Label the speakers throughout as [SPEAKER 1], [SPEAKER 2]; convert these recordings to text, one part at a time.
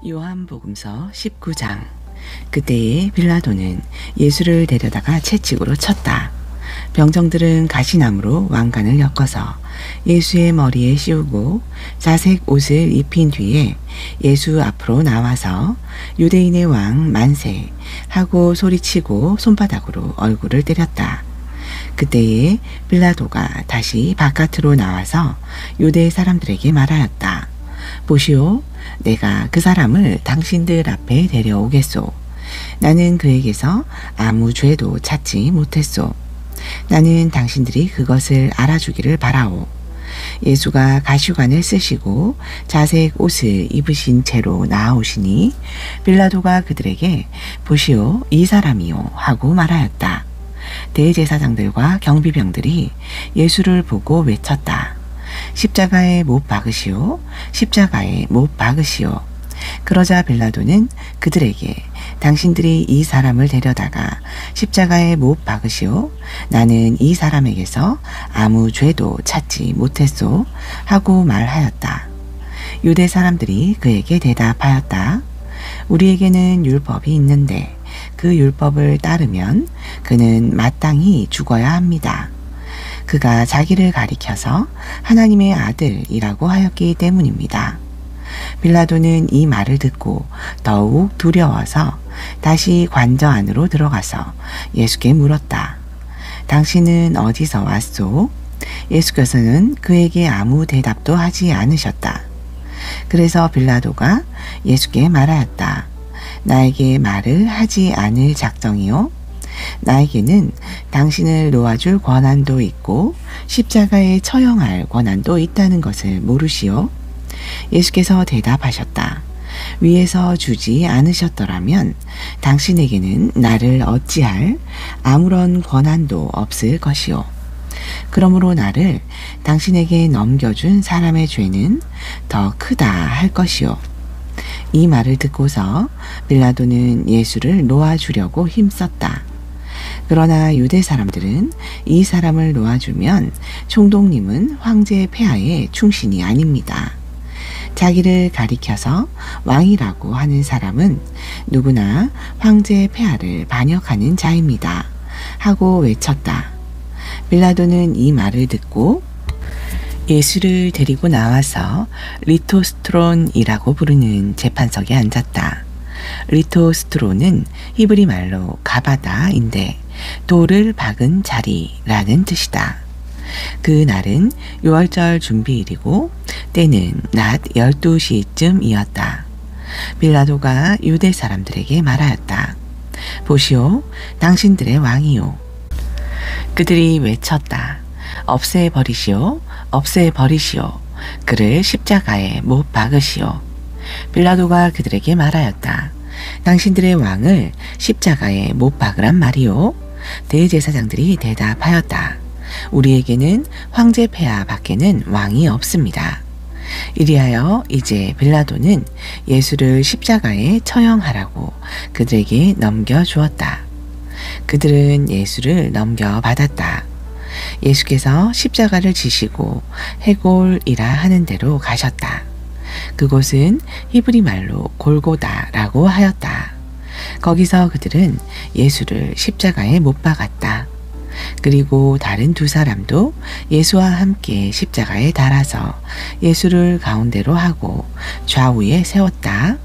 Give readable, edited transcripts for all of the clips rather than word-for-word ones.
[SPEAKER 1] 요한복음서 19장. 그때에 빌라도는 예수를 데려다가 채찍으로 쳤다. 병정들은 가시나무로 왕관을 엮어서 예수의 머리에 씌우고 자색 옷을 입힌 뒤에 예수 앞으로 나와서 유대인의 왕 만세 하고 소리치고 손바닥으로 얼굴을 때렸다. 그때에 빌라도가 다시 바깥으로 나와서 유대 사람들에게 말하였다. 보시오, 내가 그 사람을 당신들 앞에 데려오겠소. 나는 그에게서 아무 죄도 찾지 못했소. 나는 당신들이 그것을 알아주기를 바라오. 예수가 가시관을 쓰시고 자색 옷을 입으신 채로 나아오시니 빌라도가 그들에게 보시오, 이 사람이요 하고 말하였다. 대제사장들과 경비병들이 예수를 보고 외쳤다. 십자가에 못 박으시오, 십자가에 못 박으시오. 그러자 빌라도는 그들에게 당신들이 이 사람을 데려다가 십자가에 못 박으시오, 나는 이 사람에게서 아무 죄도 찾지 못했소 하고 말하였다. 유대 사람들이 그에게 대답하였다. 우리에게는 율법이 있는데 그 율법을 따르면 그는 마땅히 죽어야 합니다. 그가 자기를 가리켜서 하나님의 아들이라고 하였기 때문입니다. 빌라도는 이 말을 듣고 더욱 두려워서 다시 관저 안으로 들어가서 예수께 물었다. 당신은 어디서 왔소? 예수께서는 그에게 아무 대답도 하지 않으셨다. 그래서 빌라도가 예수께 말하였다. 나에게 말을 하지 않을 작정이요? 나에게는 당신을 놓아줄 권한도 있고 십자가에 처형할 권한도 있다는 것을 모르시오? 예수께서 대답하셨다. 위에서 주지 않으셨더라면 당신에게는 나를 어찌할 아무런 권한도 없을 것이오. 그러므로 나를 당신에게 넘겨준 사람의 죄는 더 크다 할 것이오. 이 말을 듣고서 빌라도는 예수를 놓아주려고 힘썼다. 그러나 유대 사람들은 이 사람을 놓아주면 총독님은 황제 폐하의 충신이 아닙니다. 자기를 가리켜서 왕이라고 하는 사람은 누구나 황제 폐하를 반역하는 자입니다. 하고 외쳤다. 빌라도는 이 말을 듣고 예수를 데리고 나와서 리토스트론이라고 부르는 재판석에 앉았다. 리토스트론은 히브리 말로 가바다인데 돌을 박은 자리라는 뜻이다. 그날은 유월절 준비일이고 때는 낮 12시쯤이었다. 빌라도가 유대 사람들에게 말하였다. 보시오, 당신들의 왕이요. 그들이 외쳤다. 없애버리시오, 없애버리시오. 그를 십자가에 못 박으시오. 빌라도가 그들에게 말하였다. 당신들의 왕을 십자가에 못 박으란 말이오. 대제사장들이 대답하였다. 우리에게는 황제 폐하 밖에는 왕이 없습니다. 이리하여 이제 빌라도는 예수를 십자가에 처형하라고 그들에게 넘겨주었다. 그들은 예수를 넘겨받았다. 예수께서 십자가를 지시고 해골이라 하는 데로 가셨다. 그곳은 히브리 말로 골고다라고 하였다. 거기서 그들은 예수를 십자가에 못 박았다. 그리고 다른 두 사람도 예수와 함께 십자가에 달아서 예수를 가운데로 하고 좌우에 세웠다.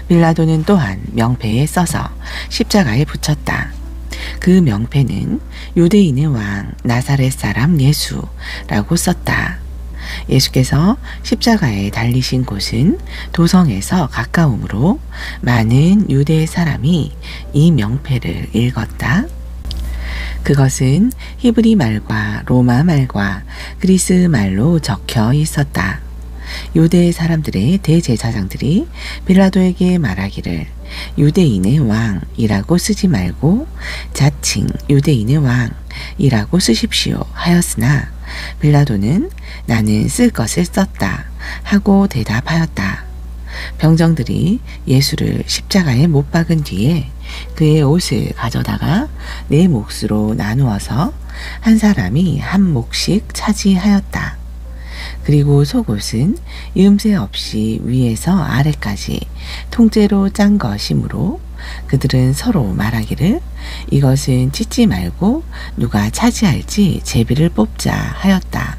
[SPEAKER 1] 빌라도는 또한 명패에 써서 십자가에 붙였다. 그 명패는 유대인의 왕 나사렛 사람 예수라고 썼다. 예수께서 십자가에 달리신 곳은 도성에서 가까우므로 많은 유대 사람이 이 명패를 읽었다. 그것은 히브리 말과 로마 말과 그리스 말로 적혀 있었다. 유대 사람들의 대제사장들이 빌라도에게 말하기를 유대인의 왕이라고 쓰지 말고 자칭 유대인의 왕이라고 쓰십시오 하였으나 빌라도는 나는 쓸 것을 썼다 하고 대답하였다. 병정들이 예수를 십자가에 못 박은 뒤에 그의 옷을 가져다가 네 몫으로 나누어서 한 사람이 한 몫씩 차지하였다. 그리고 속옷은 이음새 없이 위에서 아래까지 통째로 짠 것이므로 그들은 서로 말하기를 이것은 찢지 말고 누가 차지할지 제비를 뽑자 하였다.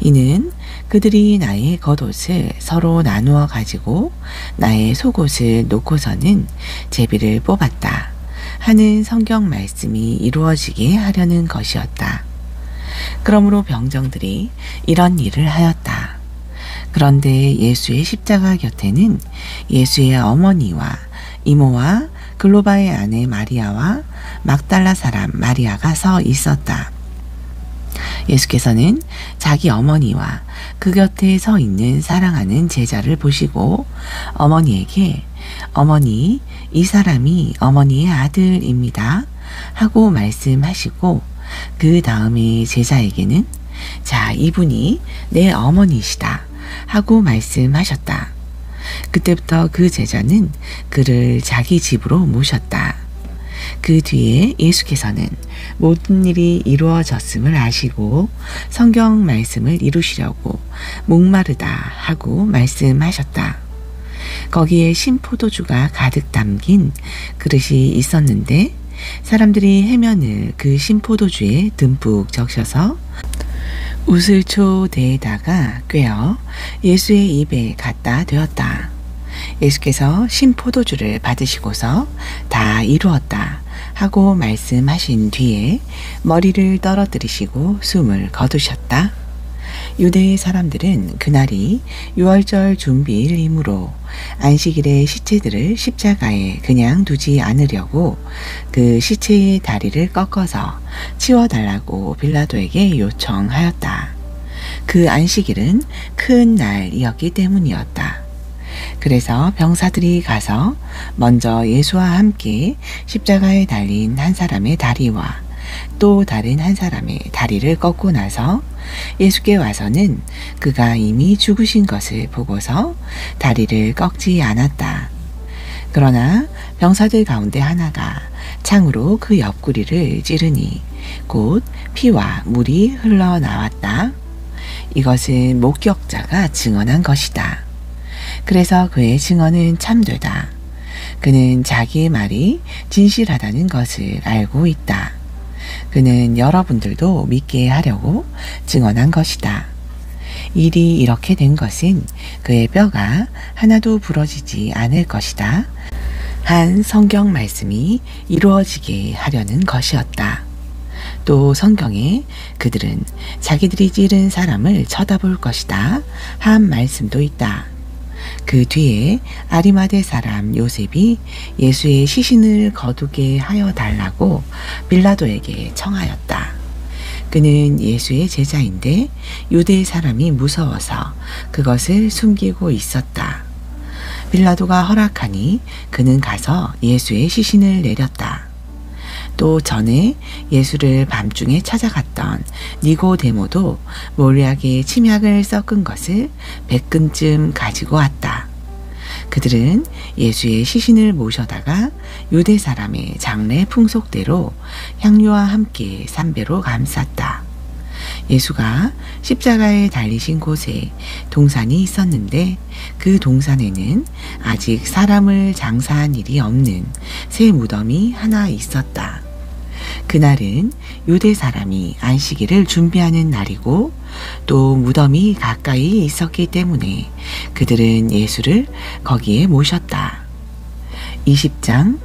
[SPEAKER 1] 이는 그들이 나의 겉옷을 서로 나누어 가지고 나의 속옷을 놓고서는 제비를 뽑았다 하는 성경 말씀이 이루어지게 하려는 것이었다. 그러므로 병정들이 이런 일을 하였다. 그런데 예수의 십자가 곁에는 예수의 어머니와 이모와 글로바의 아내 마리아와 막달라 사람 마리아가 서 있었다. 예수께서는 자기 어머니와 그 곁에 서 있는 사랑하는 제자를 보시고 어머니에게 어머니, 이 사람이 어머니의 아들입니다 하고 말씀하시고 그 다음에 제자에게는 자, 이분이 내 어머니시다 하고 말씀하셨다. 그때부터 그 제자는 그를 자기 집으로 모셨다. 그 뒤에 예수께서는 모든 일이 이루어졌음을 아시고 성경 말씀을 이루시려고 목마르다 하고 말씀하셨다. 거기에 신포도주가 가득 담긴 그릇이 있었는데 사람들이 해면을 그 신포도주에 듬뿍 적셔서 우슬초대에다가 꿰어 예수의 입에 갖다 대었다. 예수께서 신포도주를 받으시고서 다 이루었다 하고 말씀하신 뒤에 머리를 떨어뜨리시고 숨을 거두셨다. 유대의 사람들은 그날이 유월절 준비일이므로 안식일에 시체들을 십자가에 그냥 두지 않으려고 그 시체의 다리를 꺾어서 치워달라고 빌라도에게 요청하였다. 그 안식일은 큰 날이었기 때문이었다. 그래서 병사들이 가서 먼저 예수와 함께 십자가에 달린 한 사람의 다리와 또 다른 한 사람의 다리를 꺾고 나서 예수께 와서는 그가 이미 죽으신 것을 보고서 다리를 꺾지 않았다. 그러나 병사들 가운데 하나가 창으로 그 옆구리를 찌르니 곧 피와 물이 흘러나왔다. 이것은 목격자가 증언한 것이다. 그래서 그의 증언은 참되다. 그는 자기의 말이 진실하다는 것을 알고 있다. 그는 여러분들도 믿게 하려고 증언한 것이다. 일이 이렇게 된 것은 그의 뼈가 하나도 부러지지 않을 것이다. 한 성경 말씀이 이루어지게 하려는 것이었다. 또 성경에 그들은 자기들이 찌른 사람을 쳐다볼 것이다 한 말씀도 있다. 그 뒤에 아리마대 사람 요셉이 예수의 시신을 거두게 하여 달라고 빌라도에게 청하였다. 그는 예수의 제자인데 유대 사람이 무서워서 그것을 숨기고 있었다. 빌라도가 허락하니 그는 가서 예수의 시신을 내렸다. 또 전에 예수를 밤중에 찾아갔던 니고데모도 몰약에 침약을 섞은 것을 100근쯤 가지고 왔다. 그들은 예수의 시신을 모셔다가 유대 사람의 장례 풍속대로 향유와 함께 삼배로 감쌌다. 예수가 십자가에 달리신 곳에 동산이 있었는데 그 동산에는 아직 사람을 장사한 일이 없는 새 무덤이 하나 있었다. 그날은 유대 사람이 안식일을 준비하는 날이고 또 무덤이 가까이 있었기 때문에 그들은 예수를 거기에 모셨다. 20장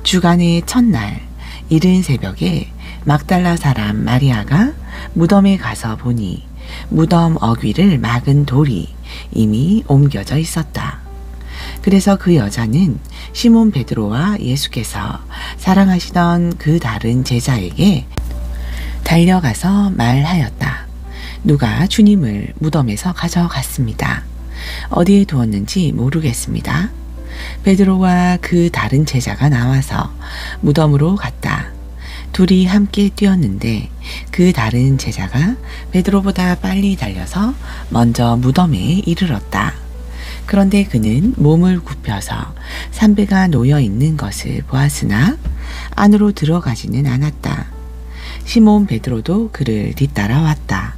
[SPEAKER 1] 주간의 첫날 이른 새벽에 막달라 사람 마리아가 무덤에 가서 보니 무덤 어귀를 막은 돌이 이미 옮겨져 있었다. 그래서 그 여자는 시몬 베드로와 예수께서 사랑하시던 그 다른 제자에게 달려가서 말하였다. 누가 주님을 무덤에서 가져갔습니다. 어디에 두었는지 모르겠습니다. 베드로와 그 다른 제자가 나와서 무덤으로 갔다. 둘이 함께 뛰었는데 그 다른 제자가 베드로보다 빨리 달려서 먼저 무덤에 이르렀다. 그런데 그는 몸을 굽혀서 삼배가 놓여 있는 것을 보았으나 안으로 들어가지는 않았다. 시몬 베드로도 그를 뒤따라 왔다.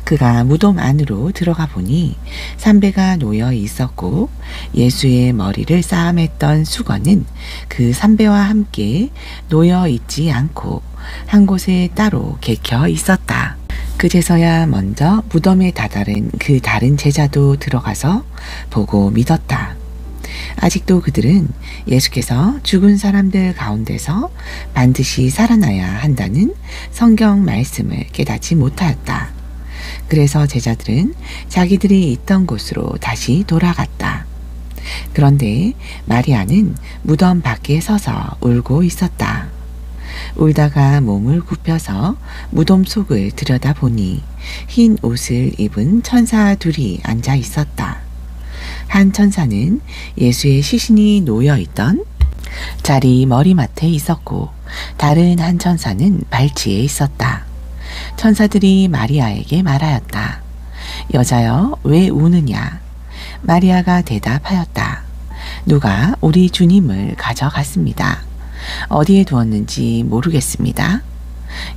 [SPEAKER 1] 그가 무덤 안으로 들어가 보니 삼배가 놓여 있었고 예수의 머리를 싸매던 수건은 그 삼배와 함께 놓여 있지 않고 한 곳에 따로 개켜 있었다. 그제서야 먼저 무덤에 다다른 그 다른 제자도 들어가서 보고 믿었다. 아직도 그들은 예수께서 죽은 사람들 가운데서 반드시 살아나야 한다는 성경 말씀을 깨닫지 못하였다. 그래서 제자들은 자기들이 있던 곳으로 다시 돌아갔다. 그런데 마리아는 무덤 밖에 서서 울고 있었다. 울다가 몸을 굽혀서 무덤 속을 들여다보니 흰 옷을 입은 천사 둘이 앉아 있었다. 한 천사는 예수의 시신이 놓여있던 자리 머리맡에 있었고 다른 한 천사는 발치에 있었다. 천사들이 마리아에게 말하였다. 여자여, 왜 우느냐? 마리아가 대답하였다. 누가 우리 주님을 가져갔습니다. 어디에 두었는지 모르겠습니다.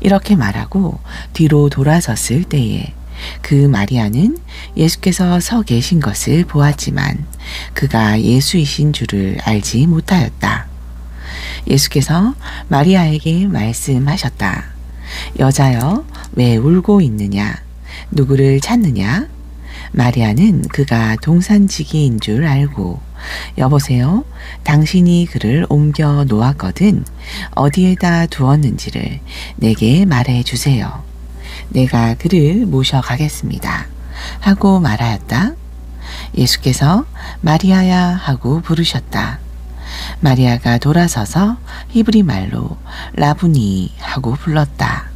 [SPEAKER 1] 이렇게 말하고 뒤로 돌아섰을 때에 그 마리아는 예수께서 서 계신 것을 보았지만 그가 예수이신 줄을 알지 못하였다. 예수께서 마리아에게 말씀하셨다. 여자여, 왜 울고 있느냐? 누구를 찾느냐? 마리아는 그가 동산지기인 줄 알고 여보세요, 당신이 그를 옮겨 놓았거든 어디에다 두었는지를 내게 말해 주세요. 내가 그를 모셔가겠습니다. 하고 말하였다. 예수께서 마리아야 하고 부르셨다. 마리아가 돌아서서 히브리 말로 라부니 하고 불렀다.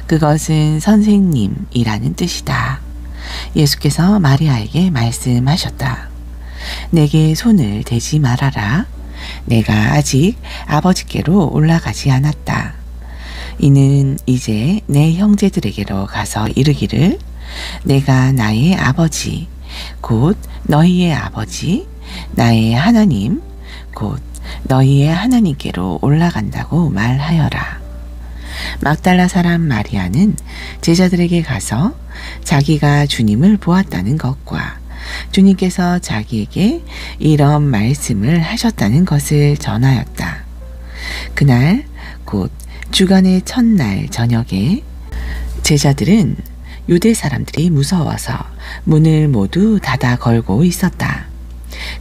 [SPEAKER 1] 그것은 선생님이라는 뜻이다. 예수께서 마리아에게 말씀하셨다. 내게 손을 대지 말아라. 내가 아직 아버지께로 올라가지 않았다. 이는 이제 내 형제들에게로 가서 이르기를 내가 나의 아버지 곧 너희의 아버지 나의 하나님 곧 너희의 하나님께로 올라간다고 말하여라. 막달라 사람 마리아는 제자들에게 가서 자기가 주님을 보았다는 것과 주님께서 자기에게 이런 말씀을 하셨다는 것을 전하였다. 그날 곧 주간의 첫날 저녁에 제자들은 유대 사람들이 무서워서 문을 모두 닫아 걸고 있었다.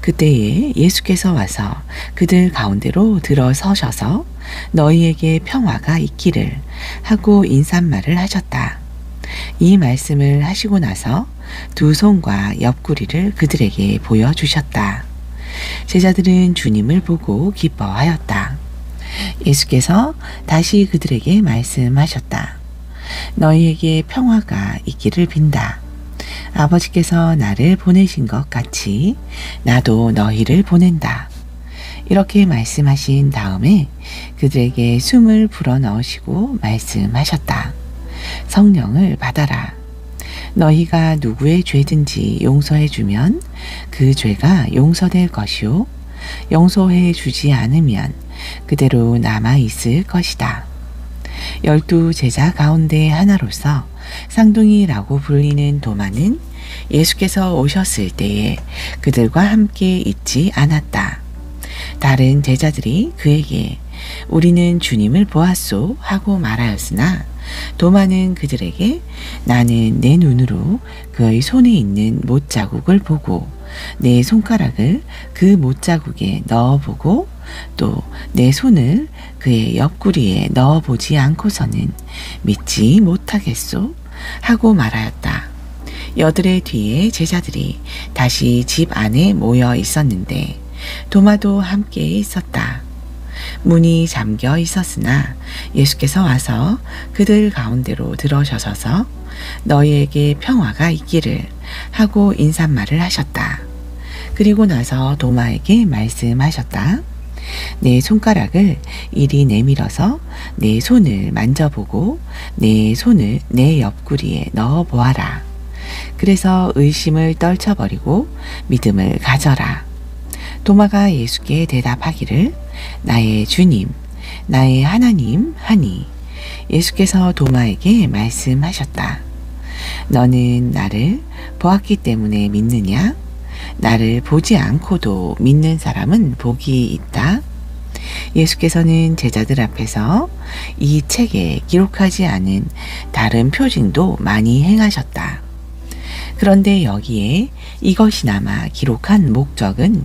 [SPEAKER 1] 그때에 예수께서 와서 그들 가운데로 들어서셔서 너희에게 평화가 있기를 하고 인사말을 하셨다. 이 말씀을 하시고 나서 두 손과 옆구리를 그들에게 보여주셨다. 제자들은 주님을 보고 기뻐하였다. 예수께서 다시 그들에게 말씀하셨다. 너희에게 평화가 있기를 빈다. 아버지께서 나를 보내신 것 같이 나도 너희를 보낸다. 이렇게 말씀하신 다음에 그들에게 숨을 불어넣으시고 말씀하셨다. 성령을 받아라. 너희가 누구의 죄든지 용서해 주면 그 죄가 용서될 것이요 용서해 주지 않으면 그대로 남아 있을 것이다. 12 제자 가운데 하나로서 쌍둥이라고 불리는 도마는 예수께서 오셨을 때에 그들과 함께 있지 않았다. 다른 제자들이 그에게 우리는 주님을 보았소 하고 말하였으나 도마는 그들에게 나는 내 눈으로 그의 손에 있는 못자국을 보고 내 손가락을 그 못자국에 넣어보고 또 내 손을 그의 옆구리에 넣어보지 않고서는 믿지 못하겠소 하고 말하였다. 여드레 뒤에 제자들이 다시 집 안에 모여 있었는데 도마도 함께 있었다. 문이 잠겨 있었으나 예수께서 와서 그들 가운데로 들어서셔서 너희에게 평화가 있기를 하고 인사말을 하셨다. 그리고 나서 도마에게 말씀하셨다. 내 손가락을 이리 내밀어서 내 손을 만져보고 내 손을 내 옆구리에 넣어보아라. 그래서 의심을 떨쳐버리고 믿음을 가져라. 도마가 예수께 대답하기를 나의 주님, 나의 하나님 하니 예수께서 도마에게 말씀하셨다. 너는 나를 보았기 때문에 믿느냐? 나를 보지 않고도 믿는 사람은 복이 있다. 예수께서는 제자들 앞에서 이 책에 기록하지 않은 다른 표징도 많이 행하셨다. 그런데 여기에 이것이나마 기록한 목적은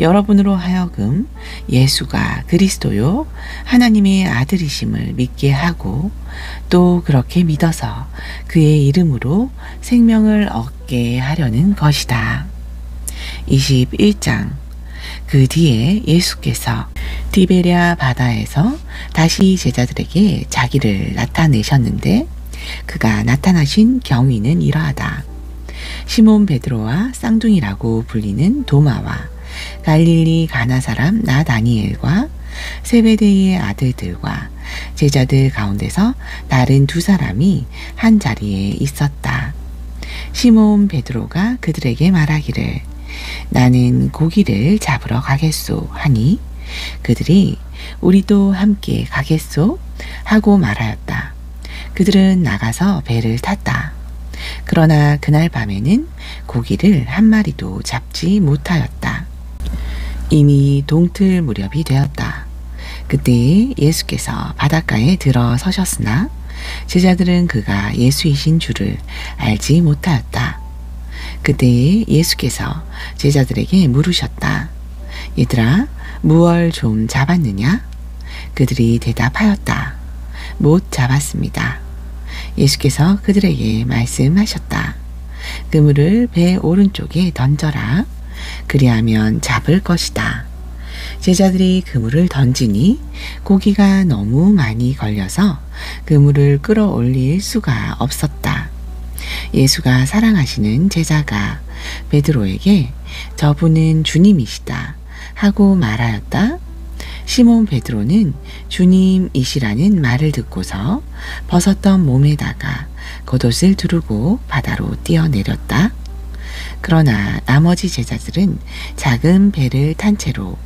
[SPEAKER 1] 여러분으로 하여금 예수가 그리스도요 하나님의 아들이심을 믿게 하고 또 그렇게 믿어서 그의 이름으로 생명을 얻게 하려는 것이다. 21장. 그 뒤에 예수께서 디베랴 바다에서 다시 제자들에게 자기를 나타내셨는데 그가 나타나신 경위는 이러하다. 시몬 베드로와 쌍둥이라고 불리는 도마와 갈릴리 가나 사람 나다니엘과 세베데이의 아들들과 제자들 가운데서 다른 두 사람이 한 자리에 있었다. 시몬 베드로가 그들에게 말하기를 나는 고기를 잡으러 가겠소 하니 그들이 우리도 함께 가겠소 하고 말하였다. 그들은 나가서 배를 탔다. 그러나 그날 밤에는 고기를 한 마리도 잡지 못하였다. 이미 동틀 무렵이 되었다. 그때 예수께서 바닷가에 들어서셨으나 제자들은 그가 예수이신 줄을 알지 못하였다. 그때 예수께서 제자들에게 물으셨다. 얘들아, 무얼 좀 잡았느냐? 그들이 대답하였다. 못 잡았습니다. 예수께서 그들에게 말씀하셨다. 그물을 배 오른쪽에 던져라. 그리하면 잡을 것이다. 제자들이 그물을 던지니 고기가 너무 많이 걸려서 그물을 끌어올릴 수가 없었다. 예수가 사랑하시는 제자가 베드로에게 저분은 주님이시다 하고 말하였다. 시몬 베드로는 주님이시라는 말을 듣고서 벗었던 몸에다가 겉옷을 두르고 바다로 뛰어내렸다. 그러나 나머지 제자들은 작은 배를 탄 채로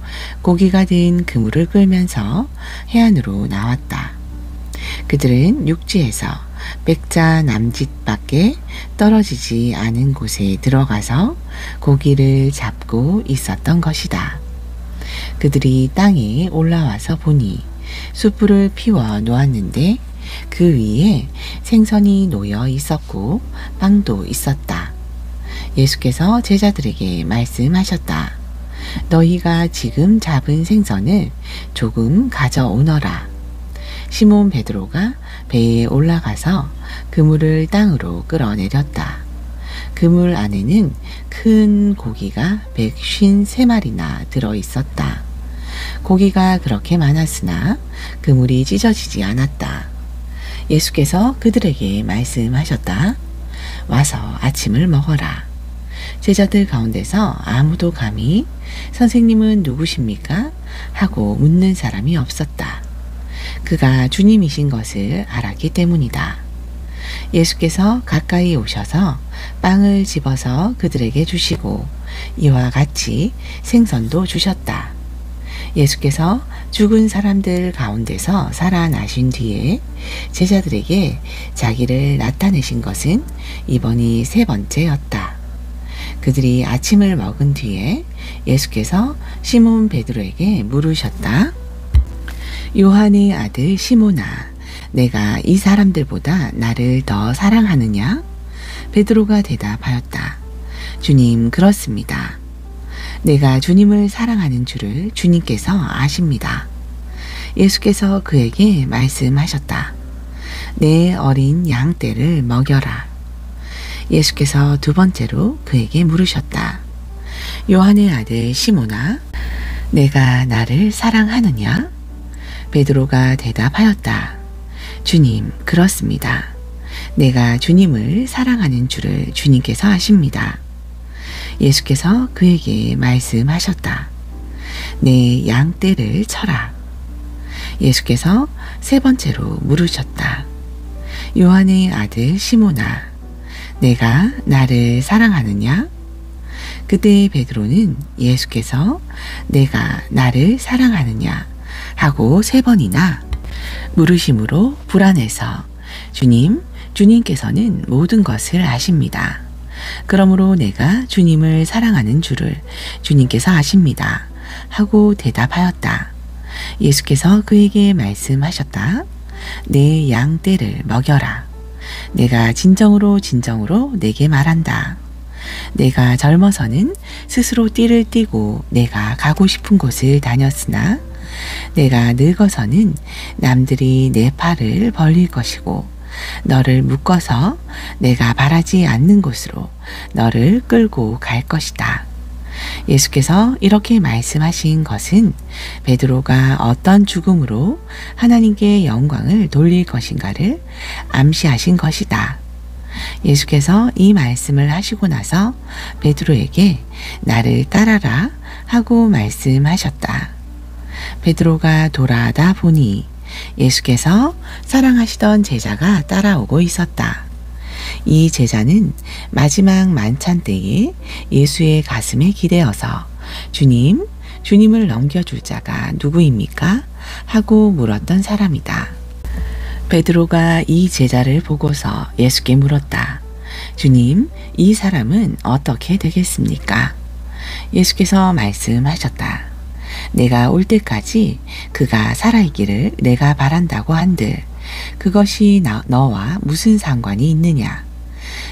[SPEAKER 1] 고기가 든 그물을 끌면서 해안으로 나왔다. 그들은 육지에서 백자 남짓밖에 떨어지지 않은 곳에 들어가서 고기를 잡고 있었던 것이다. 그들이 땅에 올라와서 보니 숯불을 피워 놓았는데 그 위에 생선이 놓여 있었고 빵도 있었다. 예수께서 제자들에게 말씀하셨다. 너희가 지금 잡은 생선을 조금 가져오너라. 시몬 베드로가 배에 올라가서 그물을 땅으로 끌어내렸다. 그물 안에는 큰 고기가 153마리나 들어있었다. 고기가 그렇게 많았으나 그물이 찢어지지 않았다. 예수께서 그들에게 말씀하셨다. 와서 아침을 먹어라. 제자들 가운데서 아무도 감히 선생님은 누구십니까? 하고 묻는 사람이 없었다. 그가 주님이신 것을 알았기 때문이다. 예수께서 가까이 오셔서 빵을 집어서 그들에게 주시고 이와 같이 생선도 주셨다. 예수께서 죽은 사람들 가운데서 살아나신 뒤에 제자들에게 자기를 나타내신 것은 이번이 세 번째였다. 그들이 아침을 먹은 뒤에 예수께서 시몬 베드로에게 물으셨다. 요한의 아들 시몬아, 내가 이 사람들보다 나를 더 사랑하느냐? 베드로가 대답하였다. 주님, 그렇습니다. 내가 주님을 사랑하는 줄을 주님께서 아십니다. 예수께서 그에게 말씀하셨다. 내 어린 양떼를 먹여라. 예수께서 두 번째로 그에게 물으셨다. 요한의 아들 시몬아, 내가 나를 사랑하느냐? 베드로가 대답하였다. 주님, 그렇습니다. 내가 주님을 사랑하는 줄을 주님께서 아십니다. 예수께서 그에게 말씀하셨다. 내 양떼를 쳐라. 예수께서 세 번째로 물으셨다. 요한의 아들 시몬아, 내가 나를 사랑하느냐? 그때 베드로는 예수께서 내가 나를 사랑하느냐 하고 세 번이나 물으심으로 불안해서 주님, 주님께서는 모든 것을 아십니다. 그러므로 내가 주님을 사랑하는 줄을 주님께서 아십니다. 하고 대답하였다. 예수께서 그에게 말씀하셨다. 내 양 떼를 먹여라. 내가 진정으로 내게 말한다. 내가 젊어서는 스스로 띠를 띠고 내가 가고 싶은 곳을 다녔으나 내가 늙어서는 남들이 내 팔을 벌릴 것이고 너를 묶어서 내가 바라지 않는 곳으로 너를 끌고 갈 것이다. 예수께서 이렇게 말씀하신 것은 베드로가 어떤 죽음으로 하나님께 영광을 돌릴 것인가를 암시하신 것이다. 예수께서 이 말씀을 하시고 나서 베드로에게 나를 따라라 하고 말씀하셨다. 베드로가 돌아다 보니 예수께서 사랑하시던 제자가 따라오고 있었다. 이 제자는 마지막 만찬 때에 예수의 가슴에 기대어서 주님을 넘겨줄 자가 누구입니까? 하고 물었던 사람이다. 베드로가 이 제자를 보고서 예수께 물었다. 주님, 이 사람은 어떻게 되겠습니까? 예수께서 말씀하셨다. 내가 올 때까지 그가 살아있기를 내가 바란다고 한들 그것이 너와 무슨 상관이 있느냐?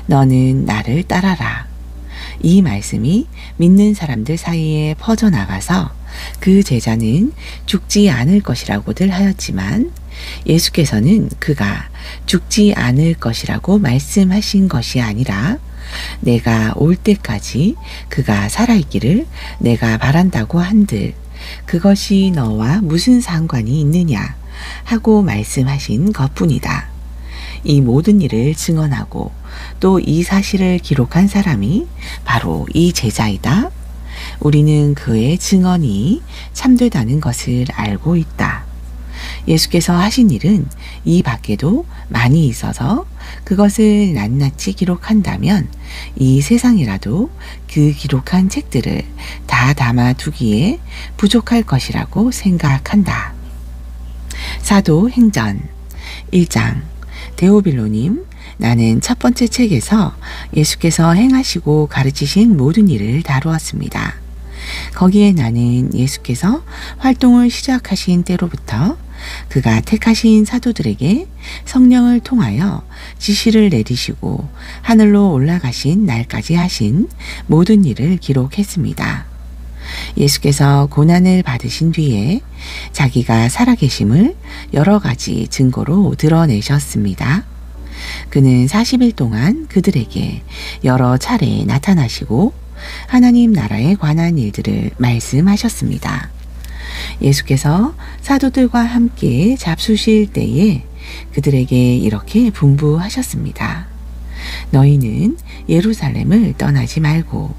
[SPEAKER 1] 너는 나를 따라라. 이 말씀이 믿는 사람들 사이에 퍼져나가서 그 제자는 죽지 않을 것이라고들 하였지만 예수께서는 그가 죽지 않을 것이라고 말씀하신 것이 아니라 내가 올 때까지 그가 살아있기를 내가 바란다고 한들 그것이 너와 무슨 상관이 있느냐 하고 말씀하신 것뿐이다. 이 모든 일을 증언하고 또 이 사실을 기록한 사람이 바로 이 제자이다. 우리는 그의 증언이 참되다는 것을 알고 있다. 예수께서 하신 일은 이 밖에도 많이 있어서 그것을 낱낱이 기록한다면 이 세상이라도 그 기록한 책들을 다 담아두기에 부족할 것이라고 생각한다. 사도행전 1장. 데오빌로님, 나는 첫 번째 책에서 예수께서 행하시고 가르치신 모든 일을 다루었습니다. 거기에 나는 예수께서 활동을 시작하신 때로부터 그가 택하신 사도들에게 성령을 통하여 지시를 내리시고 하늘로 올라가신 날까지 하신 모든 일을 기록했습니다. 예수께서 고난을 받으신 뒤에 자기가 살아계심을 여러 가지 증거로 드러내셨습니다. 그는 40일 동안 그들에게 여러 차례 나타나시고 하나님 나라에 관한 일들을 말씀하셨습니다. 예수께서 사도들과 함께 잡수실 때에 그들에게 이렇게 분부하셨습니다. 너희는 예루살렘을 떠나지 말고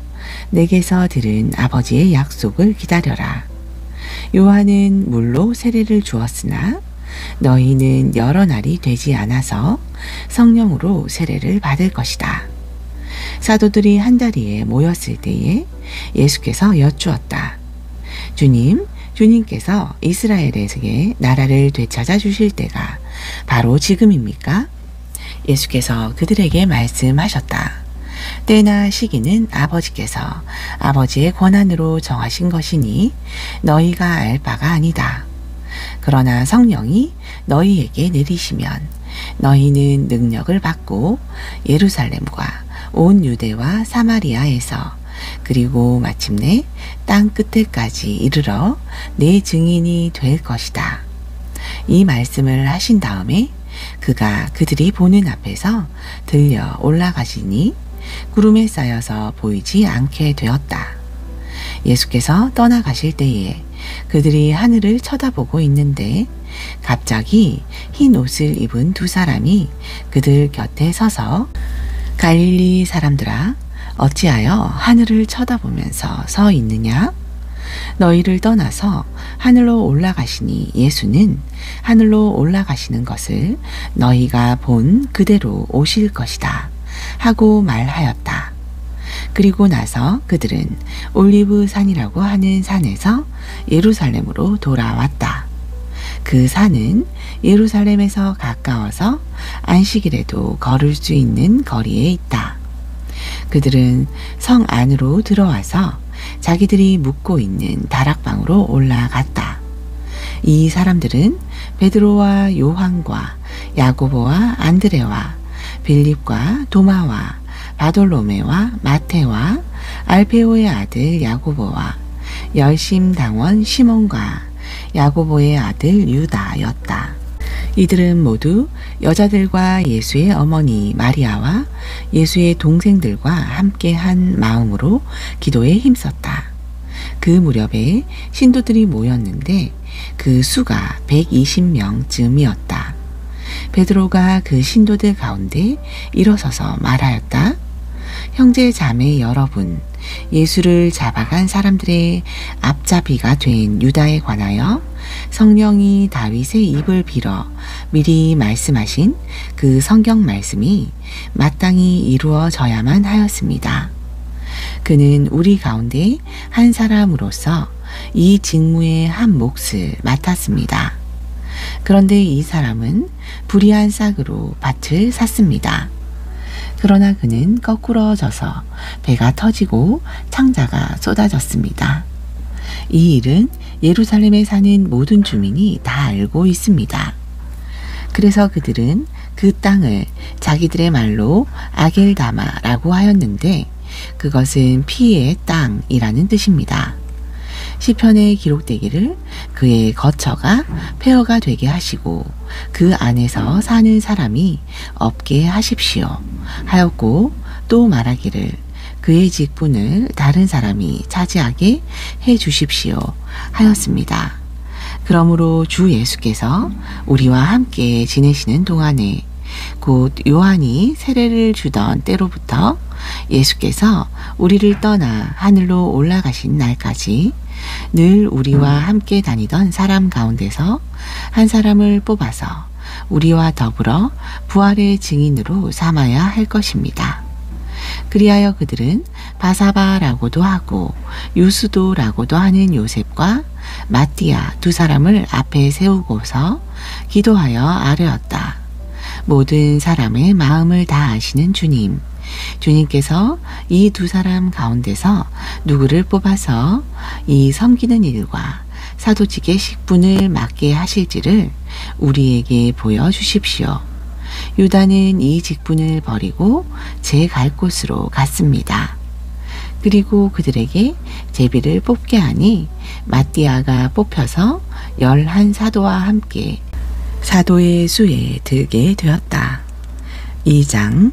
[SPEAKER 1] 내게서 들은 아버지의 약속을 기다려라. 요한은 물로 세례를 주었으나 너희는 여러 날이 되지 않아서 성령으로 세례를 받을 것이다. 사도들이 한자리에 모였을 때에 예수께서 여쭈었다. 주님께서 이스라엘에게 나라를 되찾아 주실 때가 바로 지금입니까? 예수께서 그들에게 말씀하셨다. 때나 시기는 아버지께서 아버지의 권한으로 정하신 것이니 너희가 알 바가 아니다. 그러나 성령이 너희에게 내리시면 너희는 능력을 받고 예루살렘과 온 유대와 사마리아에서 그리고 마침내 땅 끝에까지 이르러 내 증인이 될 것이다. 이 말씀을 하신 다음에 그가 그들이 보는 앞에서 들려 올라가시니 구름에 쌓여서 보이지 않게 되었다. 예수께서 떠나가실 때에 그들이 하늘을 쳐다보고 있는데 갑자기 흰 옷을 입은 두 사람이 그들 곁에 서서 갈릴리 사람들아, 어찌하여 하늘을 쳐다보면서 서 있느냐? 너희를 떠나서 하늘로 올라가시니 예수는 하늘로 올라가시는 것을 너희가 본 그대로 오실 것이다 하고 말하였다. 그리고 나서 그들은 올리브 산이라고 하는 산에서 예루살렘으로 돌아왔다. 그 산은 예루살렘에서 가까워서 안식일에도 걸을 수 있는 거리에 있다. 그들은 성 안으로 들어와서 자기들이 묵고 있는 다락방으로 올라갔다. 이 사람들은 베드로와 요한과 야고보와 안드레와 빌립과 도마와 바돌로메와 마테와 알페오의 아들 야고보와 열심당원 시몬과 야고보의 아들 유다였다. 이들은 모두 여자들과 예수의 어머니 마리아와 예수의 동생들과 함께 한 마음으로 기도에 힘썼다. 그 무렵에 신도들이 모였는데 그 수가 120명쯤이었다. 베드로가 그 신도들 가운데 일어서서 말하였다. 형제 자매 여러분, 예수를 잡아간 사람들의 앞잡이가 된 유다에 관하여 성령이 다윗의 입을 빌어 미리 말씀하신 그 성경 말씀이 마땅히 이루어져야만 하였습니다. 그는 우리 가운데 한 사람으로서 이 직무의 한 몫을 맡았습니다. 그런데 이 사람은 불의한 싹으로 밭을 샀습니다. 그러나 그는 거꾸러져서 배가 터지고 창자가 쏟아졌습니다. 이 일은 예루살렘에 사는 모든 주민이 다 알고 있습니다. 그래서 그들은 그 땅을 자기들의 말로 아겔다마라고 하였는데 그것은 피의 땅이라는 뜻입니다. 시편에 기록되기를 그의 거처가 폐허가 되게 하시고 그 안에서 사는 사람이 없게 하십시오 하였고 또 말하기를 그의 직분을 다른 사람이 차지하게 해 주십시오 하였습니다. 그러므로 주 예수께서 우리와 함께 지내시는 동안에 곧 요한이 세례를 주던 때로부터 예수께서 우리를 떠나 하늘로 올라가신 날까지 늘 우리와 함께 다니던 사람 가운데서 한 사람을 뽑아서 우리와 더불어 부활의 증인으로 삼아야 할 것입니다. 그리하여 그들은 바사바라고도 하고 유스도라고도 하는 요셉과 마띠아 두 사람을 앞에 세우고서 기도하여 아뢰었다. 모든 사람의 마음을 다 아시는 주님, 주님께서 이 두 사람 가운데서 누구를 뽑아서 이 섬기는 일과 사도직의 식분을 맡게 하실지를 우리에게 보여주십시오. 유다는 이 직분을 버리고 제 갈 곳으로 갔습니다. 그리고 그들에게 제비를 뽑게 하니 마띠아가 뽑혀서 11 사도와 함께 사도의 수에 들게 되었다. 2장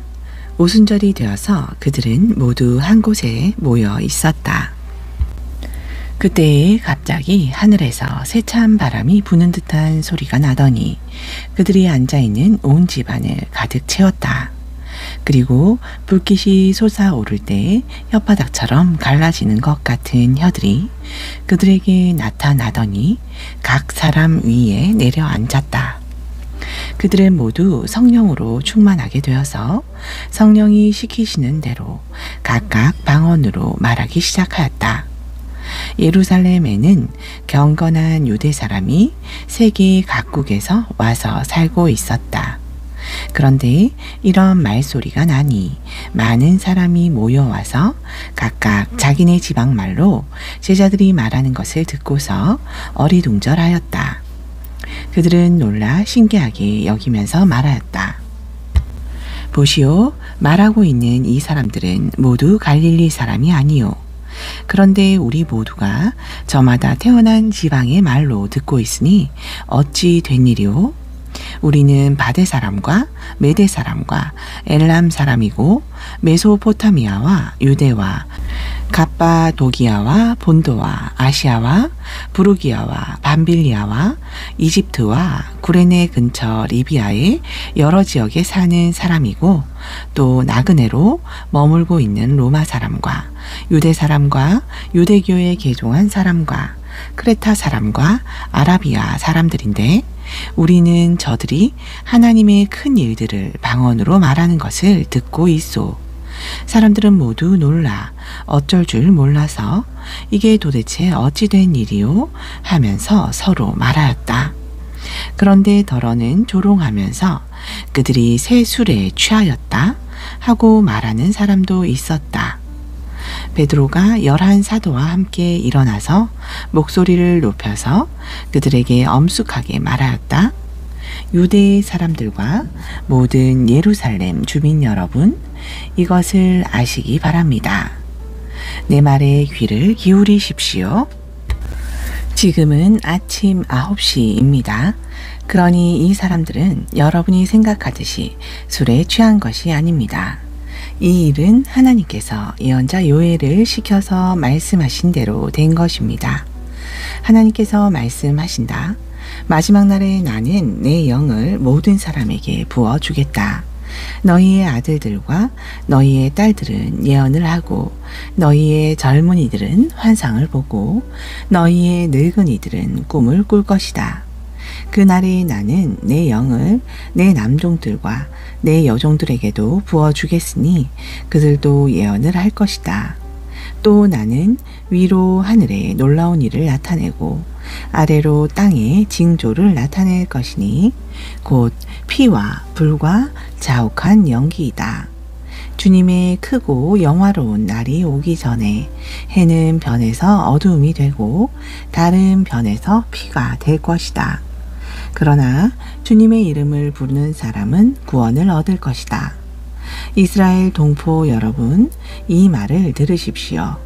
[SPEAKER 1] 오순절이 되어서 그들은 모두 한 곳에 모여 있었다. 그때에 갑자기 하늘에서 세찬 바람이 부는 듯한 소리가 나더니 그들이 앉아있는 온 집안을 가득 채웠다. 그리고 불빛이 솟아오를 때 혓바닥처럼 갈라지는 것 같은 혀들이 그들에게 나타나더니 각 사람 위에 내려앉았다. 그들은 모두 성령으로 충만하게 되어서 성령이 시키시는 대로 각각 방언으로 말하기 시작하였다. 예루살렘에는 경건한 유대 사람이 세계 각국에서 와서 살고 있었다. 그런데 이런 말소리가 나니 많은 사람이 모여와서 각각 자기네 지방 말로 제자들이 말하는 것을 듣고서 어리둥절하였다. 그들은 놀라 신기하게 여기면서 말하였다. 보시오, 말하고 있는 이 사람들은 모두 갈릴리 사람이 아니오. 그런데 우리 모두가 저마다 태어난 지방의 말로 듣고 있으니 어찌 된 일이오? 우리는 바데 사람과 메데 사람과 엘람 사람이고 메소포타미아와 유대와 갑바도기아와 본도와 아시아와 부르기아와 밤빌리아와 이집트와 구레네 근처 리비아의 여러 지역에 사는 사람이고 또 나그네로 머물고 있는 로마 사람과 유대 사람과 유대교에 개종한 사람과 크레타 사람과 아라비아 사람들인데 우리는 저들이 하나님의 큰 일들을 방언으로 말하는 것을 듣고 있소. 사람들은 모두 놀라 어쩔 줄 몰라서 이게 도대체 어찌 된 일이요? 하면서 서로 말하였다. 그런데 더러는 조롱하면서 그들이 새 술에 취하였다 하고 말하는 사람도 있었다. 베드로가 11 사도와 함께 일어나서 목소리를 높여서 그들에게 엄숙하게 말하였다. 유대 사람들과 모든 예루살렘 주민 여러분, 이것을 아시기 바랍니다. 내 말에 귀를 기울이십시오. 지금은 아침 9시입니다. 그러니 이 사람들은 여러분이 생각하듯이 술에 취한 것이 아닙니다. 이 일은 하나님께서 예언자 요엘을 시켜서 말씀하신 대로 된 것입니다. 하나님께서 말씀하신다. 마지막 날에 나는 내 영을 모든 사람에게 부어주겠다. 너희의 아들들과 너희의 딸들은 예언을 하고 너희의 젊은이들은 환상을 보고 너희의 늙은이들은 꿈을 꿀 것이다. 그날에 나는 내 영을 내 남종들과 내 여종들에게도 부어주겠으니 그들도 예언을 할 것이다. 또 나는 위로 하늘에 놀라운 일을 나타내고 아래로 땅에 징조를 나타낼 것이니 곧 피와 불과 자욱한 연기이다. 주님의 크고 영화로운 날이 오기 전에 해는 변해서 어두움이 되고 달은 변해서 피가 될 것이다. 그러나 주님의 이름을 부르는 사람은 구원을 얻을 것이다. 이스라엘 동포 여러분, 이 말을 들으십시오.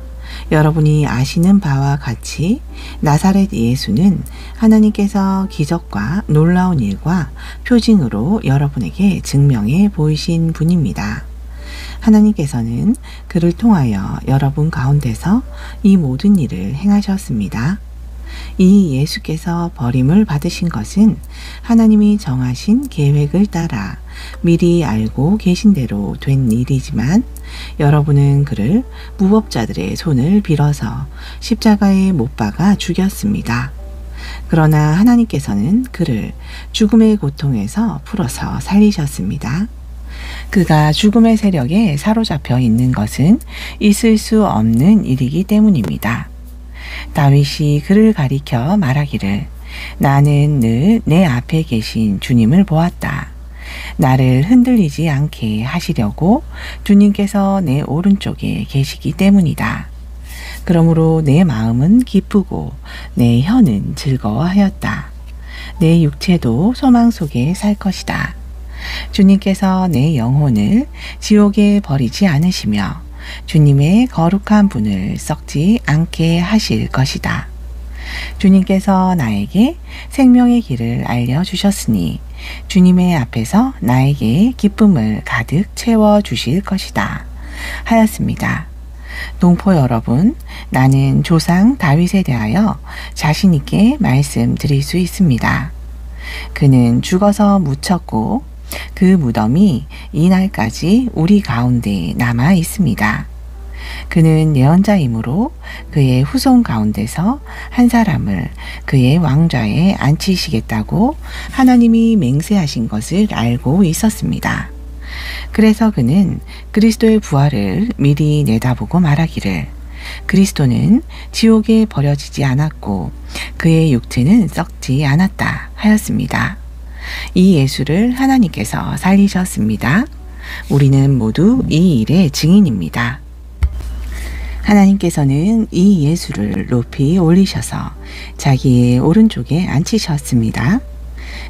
[SPEAKER 1] 여러분이 아시는 바와 같이 나사렛 예수는 하나님께서 기적과 놀라운 일과 표징으로 여러분에게 증명해 보이신 분입니다. 하나님께서는 그를 통하여 여러분 가운데서 이 모든 일을 행하셨습니다. 이 예수께서 버림을 받으신 것은 하나님이 정하신 계획을 따라 미리 알고 계신 대로 된 일이지만 여러분은 그를 무법자들의 손을 빌어서 십자가에 못 박아 죽였습니다. 그러나 하나님께서는 그를 죽음의 고통에서 풀어서 살리셨습니다. 그가 죽음의 세력에 사로잡혀 있는 것은 있을 수 없는 일이기 때문입니다. 다윗이 그를 가리켜 말하기를 나는 늘 내 앞에 계신 주님을 보았다. 나를 흔들리지 않게 하시려고 주님께서 내 오른쪽에 계시기 때문이다. 그러므로 내 마음은 기쁘고 내 혀는 즐거워하였다. 내 육체도 소망 속에 살 것이다. 주님께서 내 영혼을 지옥에 버리지 않으시며 주님의 거룩한 분을 썩지 않게 하실 것이다. 주님께서 나에게 생명의 길을 알려주셨으니 주님의 앞에서 나에게 기쁨을 가득 채워주실 것이다. 하였습니다. 동포 여러분, 나는 조상 다윗에 대하여 자신있게 말씀드릴 수 있습니다. 그는 죽어서 묻혔고 그 무덤이 이날까지 우리 가운데 남아 있습니다. 그는 예언자이므로 그의 후손 가운데서 한 사람을 그의 왕좌에 앉히시겠다고 하나님이 맹세하신 것을 알고 있었습니다. 그래서 그는 그리스도의 부활을 미리 내다보고 말하기를 그리스도는 지옥에 버려지지 않았고 그의 육체는 썩지 않았다 하였습니다. 이 예수를 하나님께서 살리셨습니다. 우리는 모두 이 일의 증인입니다. 하나님께서는 이 예수를 높이 올리셔서 자기의 오른쪽에 앉히셨습니다.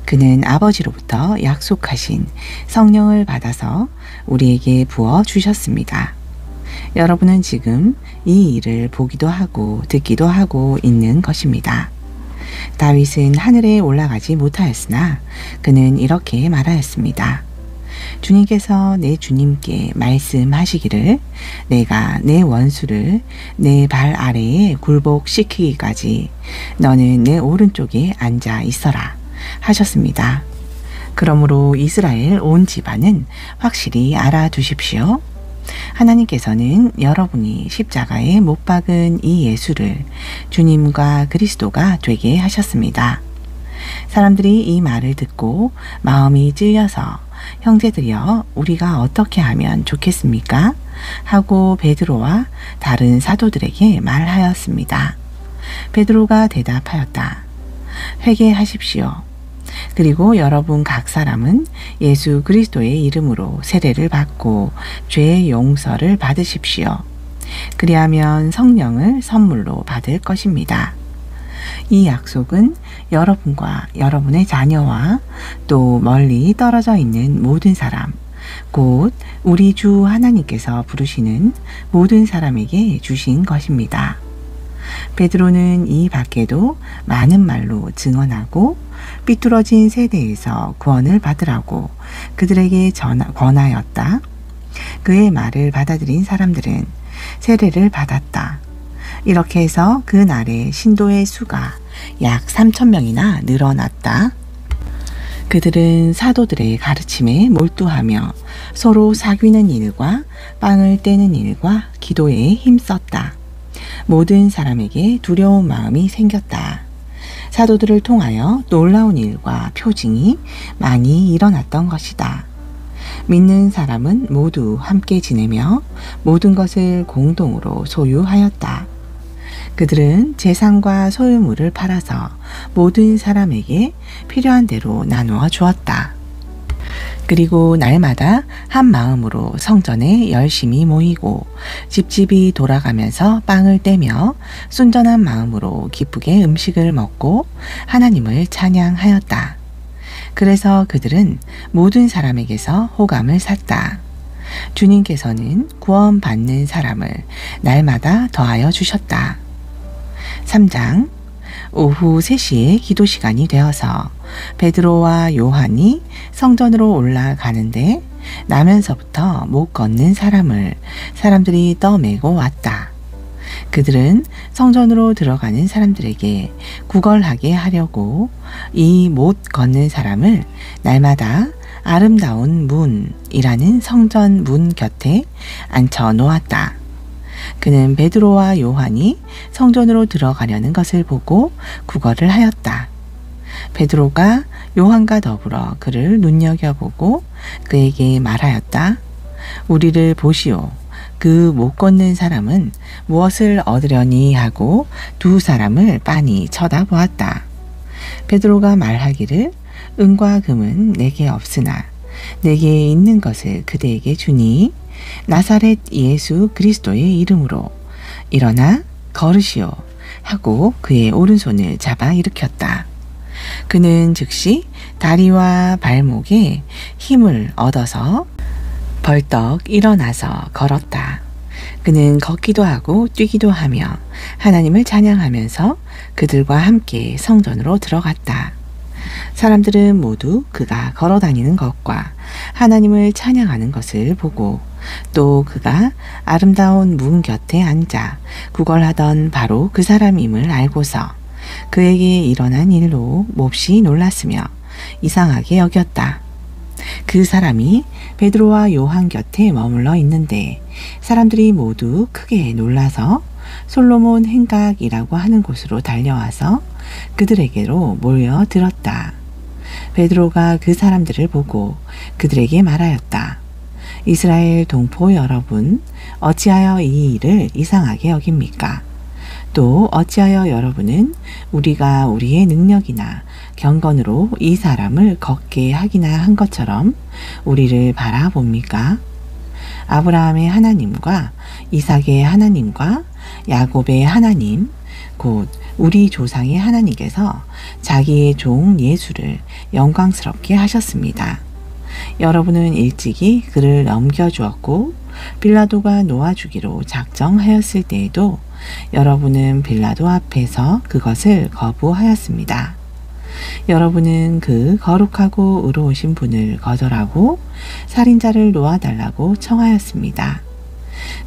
[SPEAKER 1] 그는 아버지로부터 약속하신 성령을 받아서 우리에게 부어 주셨습니다. 여러분은 지금 이 일을 보기도 하고 듣기도 하고 있는 것입니다. 다윗은 하늘에 올라가지 못하였으나 그는 이렇게 말하였습니다. 주님께서 내 주님께 말씀하시기를 내가 내 원수를 내 발 아래에 굴복시키기까지 너는 내 오른쪽에 앉아 있어라 하셨습니다. 그러므로 이스라엘 온 집안은 확실히 알아두십시오. 하나님께서는 여러분이 십자가에 못 박은 이 예수를 주님과 그리스도가 되게 하셨습니다. 사람들이 이 말을 듣고 마음이 찔려서 형제들이여 우리가 어떻게 하면 좋겠습니까? 하고 베드로와 다른 사도들에게 말하였습니다. 베드로가 대답하였다. 회개하십시오. 그리고 여러분 각 사람은 예수 그리스도의 이름으로 세례를 받고 죄의 용서를 받으십시오. 그리하면 성령을 선물로 받을 것입니다. 이 약속은 여러분과 여러분의 자녀와 또 멀리 떨어져 있는 모든 사람, 곧 우리 주 하나님께서 부르시는 모든 사람에게 주신 것입니다. 베드로는 이 밖에도 많은 말로 증언하고 삐뚤어진 세대에서 구원을 받으라고 그들에게 권하였다. 그의 말을 받아들인 사람들은 세례를 받았다. 이렇게 해서 그 날에 신도의 수가 약 3,000명이나 늘어났다. 그들은 사도들의 가르침에 몰두하며 서로 사귀는 일과 빵을 떼는 일과 기도에 힘썼다. 모든 사람에게 두려운 마음이 생겼다. 사도들을 통하여 놀라운 일과 표징이 많이 일어났던 것이다. 믿는 사람은 모두 함께 지내며 모든 것을 공동으로 소유하였다. 그들은 재산과 소유물을 팔아서 모든 사람에게 필요한 대로 나누어 주었다. 그리고 날마다 한 마음으로 성전에 열심히 모이고 집집이 돌아가면서 빵을 떼며 순전한 마음으로 기쁘게 음식을 먹고 하나님을 찬양하였다. 그래서 그들은 모든 사람에게서 호감을 샀다. 주님께서는 구원받는 사람을 날마다 더하여 주셨다. 3장 오후 3시에 기도 시간이 되어서 베드로와 요한이 성전으로 올라가는데 나면서부터 못 걷는 사람을 사람들이 떠매고 왔다. 그들은 성전으로 들어가는 사람들에게 구걸하게 하려고 이 못 걷는 사람을 날마다 아름다운 문이라는 성전 문 곁에 앉혀 놓았다. 그는 베드로와 요한이 성전으로 들어가려는 것을 보고 구걸을 하였다. 베드로가 요한과 더불어 그를 눈여겨보고 그에게 말하였다. 우리를 보시오. 그 못 걷는 사람은 무엇을 얻으려니 하고 두 사람을 빤히 쳐다보았다. 베드로가 말하기를 은과 금은 내게 없으나 내게 있는 것을 그대에게 주니 나사렛 예수 그리스도의 이름으로 일어나 걸으시오 하고 그의 오른손을 잡아 일으켰다. 그는 즉시 다리와 발목에 힘을 얻어서 벌떡 일어나서 걸었다. 그는 걷기도 하고 뛰기도 하며 하나님을 찬양하면서 그들과 함께 성전으로 들어갔다. 사람들은 모두 그가 걸어다니는 것과 하나님을 찬양하는 것을 보고 또 그가 아름다운 문 곁에 앉아 구걸하던 바로 그 사람임을 알고서 그에게 일어난 일로 몹시 놀랐으며 이상하게 여겼다. 그 사람이 베드로와 요한 곁에 머물러 있는데 사람들이 모두 크게 놀라서 솔로몬 행각이라고 하는 곳으로 달려와서 그들에게로 몰려들었다. 베드로가 그 사람들을 보고 그들에게 말하였다. 이스라엘 동포 여러분, 어찌하여 이 일을 이상하게 여깁니까? 또 어찌하여 여러분은 우리가 우리의 능력이나 경건으로 이 사람을 걷게 하기나 한 것처럼 우리를 바라봅니까? 아브라함의 하나님과 이삭의 하나님과 야곱의 하나님, 곧 우리 조상의 하나님께서 자기의 종 예수를 영광스럽게 하셨습니다. 여러분은 일찍이 그를 넘겨주었고 빌라도가 놓아주기로 작정하였을 때에도 여러분은 빌라도 앞에서 그것을 거부하였습니다. 여러분은 그 거룩하고 의로우신 분을 거절하고 살인자를 놓아달라고 청하였습니다.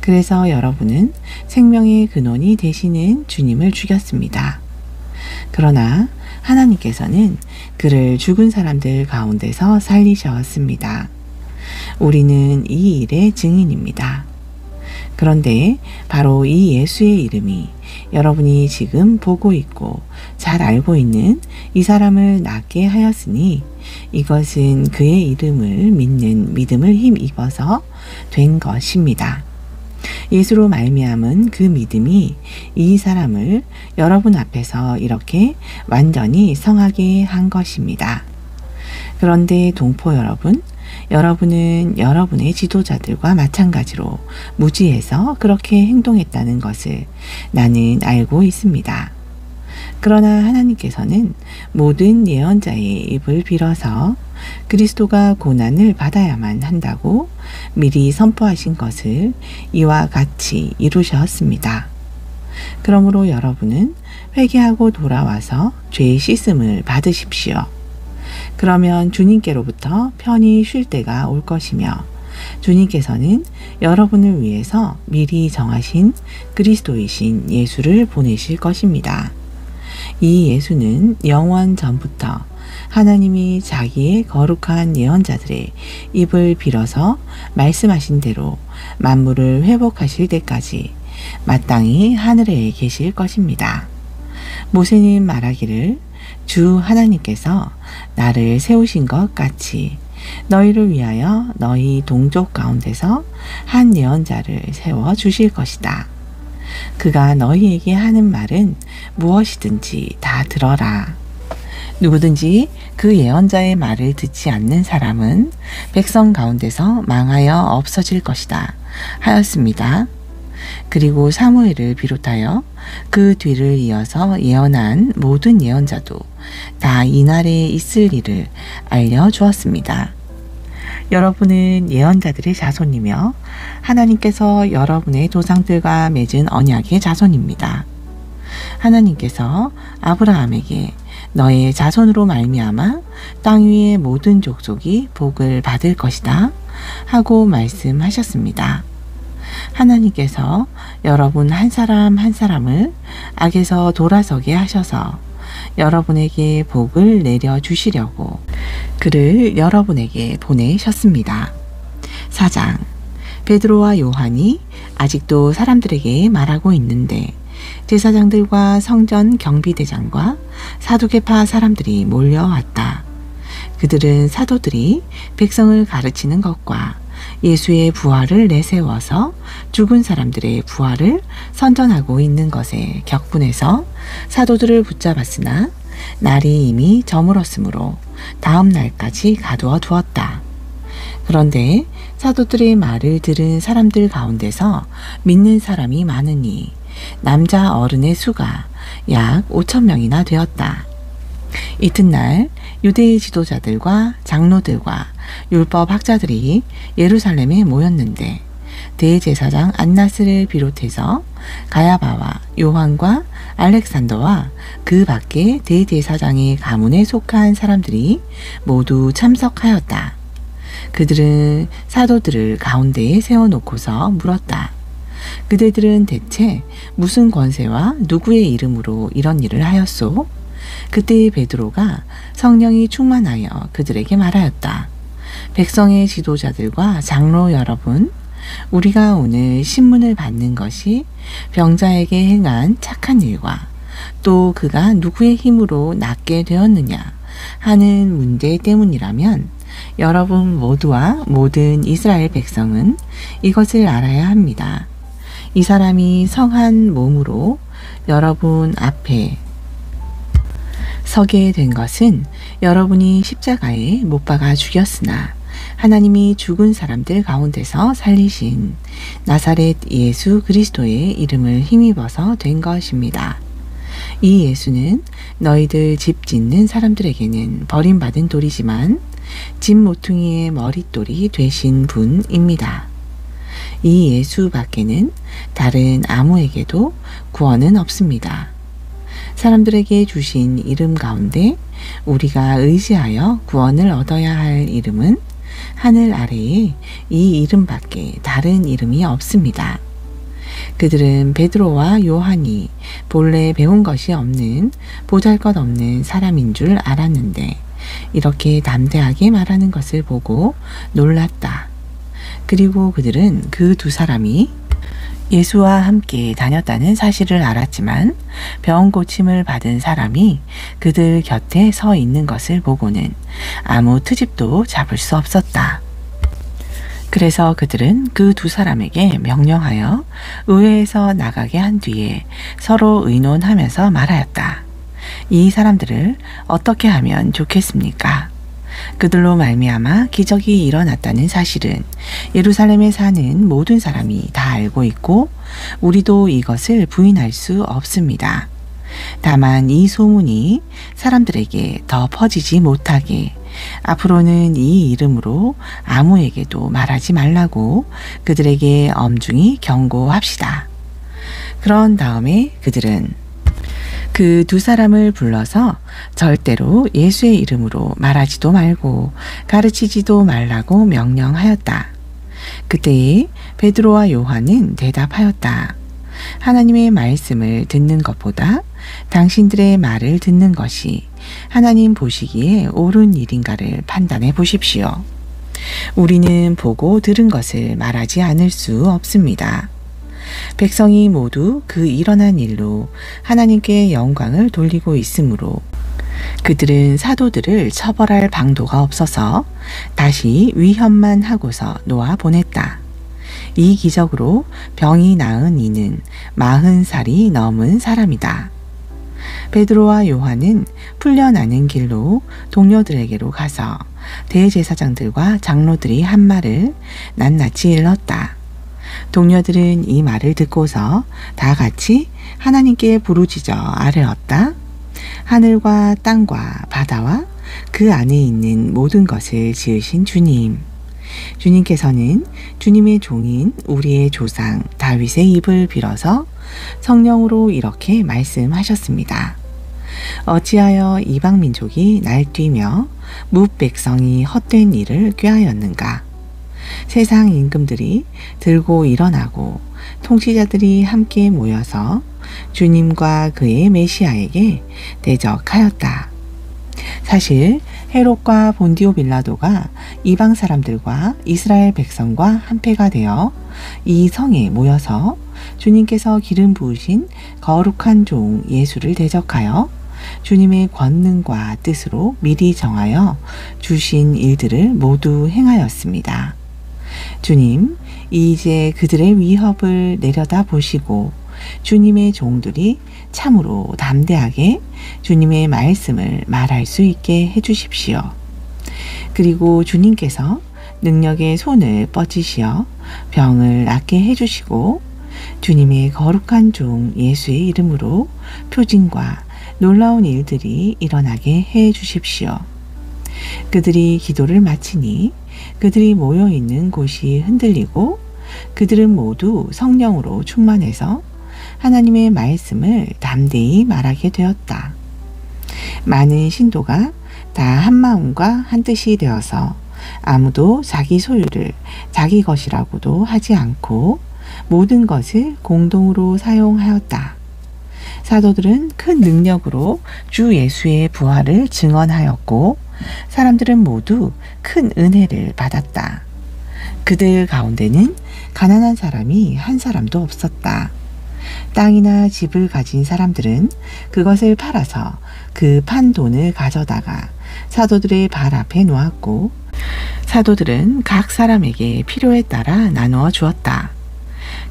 [SPEAKER 1] 그래서 여러분은 생명의 근원이 되시는 주님을 죽였습니다. 그러나 하나님께서는 그를 죽은 사람들 가운데서 살리셨습니다. 우리는 이 일의 증인입니다. 그런데 바로 이 예수의 이름이 여러분이 지금 보고 있고 잘 알고 있는 이 사람을 낫게 하였으니 이것은 그의 이름을 믿는 믿음을 힘입어서 된 것입니다. 예수로 말미암은 그 믿음이 이 사람을 여러분 앞에서 이렇게 완전히 성하게 한 것입니다. 그런데 동포 여러분, 여러분은 여러분의 지도자들과 마찬가지로 무지해서 그렇게 행동했다는 것을 나는 알고 있습니다. 그러나 하나님께서는 모든 예언자의 입을 빌어서 그리스도가 고난을 받아야만 한다고 미리 선포하신 것을 이와 같이 이루셨습니다. 그러므로 여러분은 회개하고 돌아와서 죄의 씻음을 받으십시오. 그러면 주님께로부터 편히 쉴 때가 올 것이며 주님께서는 여러분을 위해서 미리 정하신 그리스도이신 예수를 보내실 것입니다. 이 예수는 영원 전부터 하나님이 자기의 거룩한 예언자들의 입을 빌어서 말씀하신 대로 만물을 회복하실 때까지 마땅히 하늘에 계실 것입니다. 모세는 말하기를 주 하나님께서 나를 세우신 것 같이 너희를 위하여 너희 동족 가운데서 한 예언자를 세워 주실 것이다. 그가 너희에게 하는 말은 무엇이든지 다 들어라. 누구든지 그 예언자의 말을 듣지 않는 사람은 백성 가운데서 망하여 없어질 것이다 하였습니다. 그리고 사무엘을 비롯하여 그 뒤를 이어서 예언한 모든 예언자도 다 이날에 있을 일을 알려주었습니다. 여러분은 예언자들의 자손이며 하나님께서 여러분의 조상들과 맺은 언약의 자손입니다. 하나님께서 아브라함에게 너의 자손으로 말미암아 땅 위의 모든 족속이 복을 받을 것이다 하고 말씀하셨습니다. 하나님께서 여러분 한 사람 한 사람을 악에서 돌아서게 하셔서 여러분에게 복을 내려주시려고 그를 여러분에게 보내셨습니다. 4장 베드로와 요한이 아직도 사람들에게 말하고 있는데 제사장들과 성전 경비대장과 사두개파 사람들이 몰려왔다. 그들은 사도들이 백성을 가르치는 것과 예수의 부활을 내세워서 죽은 사람들의 부활을 선전하고 있는 것에 격분해서 사도들을 붙잡았으나 날이 이미 저물었으므로 다음 날까지 가두어 두었다. 그런데 사도들의 말을 들은 사람들 가운데서 믿는 사람이 많으니 남자 어른의 수가 약 5,000명이나 되었다. 이튿날 유대의 지도자들과 장로들과 율법 학자들이 예루살렘에 모였는데 대제사장 안나스를 비롯해서 가야바와 요한과 알렉산더와 그 밖에 대제사장의 가문에 속한 사람들이 모두 참석하였다. 그들은 사도들을 가운데에 세워놓고서 물었다. 그대들은 대체 무슨 권세와 누구의 이름으로 이런 일을 하였소? 그때 베드로가 성령이 충만하여 그들에게 말하였다. 백성의 지도자들과 장로 여러분, 우리가 오늘 신문을 받는 것이 병자에게 행한 착한 일과 또 그가 누구의 힘으로 낫게 되었느냐 하는 문제 때문이라면 여러분 모두와 모든 이스라엘 백성은 이것을 알아야 합니다. 이 사람이 성한 몸으로 여러분 앞에 서게 된 것은 여러분이 십자가에 못 박아 죽였으나 하나님이 죽은 사람들 가운데서 살리신 나사렛 예수 그리스도의 이름을 힘입어서 된 것입니다. 이 예수는 너희들 집 짓는 사람들에게는 버림받은 돌이지만 집 모퉁이의 머릿돌이 되신 분입니다. 이 예수 밖에는 다른 아무에게도 구원은 없습니다. 사람들에게 주신 이름 가운데 우리가 의지하여 구원을 얻어야 할 이름은 하늘 아래에 이 이름밖에 다른 이름이 없습니다. 그들은 베드로와 요한이 본래 배운 것이 없는 보잘것없는 사람인 줄 알았는데 이렇게 담대하게 말하는 것을 보고 놀랐다. 그리고 그들은 그 두 사람이 예수와 함께 다녔다는 사실을 알았지만 병 고침을 받은 사람이 그들 곁에 서 있는 것을 보고는 아무 트집도 잡을 수 없었다. 그래서 그들은 그 두 사람에게 명령하여 의회에서 나가게 한 뒤에 서로 의논하면서 말하였다. 이 사람들을 어떻게 하면 좋겠습니까? 그들로 말미암아 기적이 일어났다는 사실은 예루살렘에 사는 모든 사람이 다 알고 있고 우리도 이것을 부인할 수 없습니다. 다만 이 소문이 사람들에게 더 퍼지지 못하게 앞으로는 이 이름으로 아무에게도 말하지 말라고 그들에게 엄중히 경고합시다. 그런 다음에 그들은 그 두 사람을 불러서 절대로 예수의 이름으로 말하지도 말고 가르치지도 말라고 명령하였다. 그때에 베드로와 요한은 대답하였다. 하나님의 말씀을 듣는 것보다 당신들의 말을 듣는 것이 하나님 보시기에 옳은 일인가를 판단해 보십시오. 우리는 보고 들은 것을 말하지 않을 수 없습니다. 백성이 모두 그 일어난 일로 하나님께 영광을 돌리고 있으므로 그들은 사도들을 처벌할 방도가 없어서 다시 위협만 하고서 놓아 보냈다. 이 기적으로 병이 나은 이는 40살이 넘은 사람이다. 베드로와 요한은 풀려나는 길로 동료들에게로 가서 대제사장들과 장로들이 한 말을 낱낱이 일렀다. 동료들은 이 말을 듣고서 다 같이 하나님께 부르짖어 아뢰었다. 하늘과 땅과 바다와 그 안에 있는 모든 것을 지으신 주님. 주님께서는 주님의 종인 우리의 조상 다윗의 입을 빌어서 성령으로 이렇게 말씀하셨습니다. 어찌하여 이방 민족이 날뛰며 뭇 백성이 헛된 일을 꾀하였는가? 세상 임금들이 들고 일어나고 통치자들이 함께 모여서 주님과 그의 메시아에게 대적하였다. 사실 헤롯과 본디오 빌라도가 이방 사람들과 이스라엘 백성과 한패가 되어 이 성에 모여서 주님께서 기름 부으신 거룩한 종 예수를 대적하여 주님의 권능과 뜻으로 미리 정하여 주신 일들을 모두 행하였습니다. 주님, 이제 그들의 위협을 내려다 보시고 주님의 종들이 참으로 담대하게 주님의 말씀을 말할 수 있게 해주십시오. 그리고 주님께서 능력의 손을 뻗으시어 병을 낫게 해주시고 주님의 거룩한 종 예수의 이름으로 표징과 놀라운 일들이 일어나게 해주십시오. 그들이 기도를 마치니 그들이 모여있는 곳이 흔들리고 그들은 모두 성령으로 충만해서 하나님의 말씀을 담대히 말하게 되었다. 많은 신도가 다 한마음과 한뜻이 되어서 아무도 자기 소유를 자기 것이라고도 하지 않고 모든 것을 공동으로 사용하였다. 사도들은 큰 능력으로 주 예수의 부활을 증언하였고 사람들은 모두 큰 은혜를 받았다. 그들 가운데는 가난한 사람이 한 사람도 없었다. 땅이나 집을 가진 사람들은 그것을 팔아서 그 판 돈을 가져다가 사도들의 발 앞에 놓았고 사도들은 각 사람에게 필요에 따라 나누어 주었다.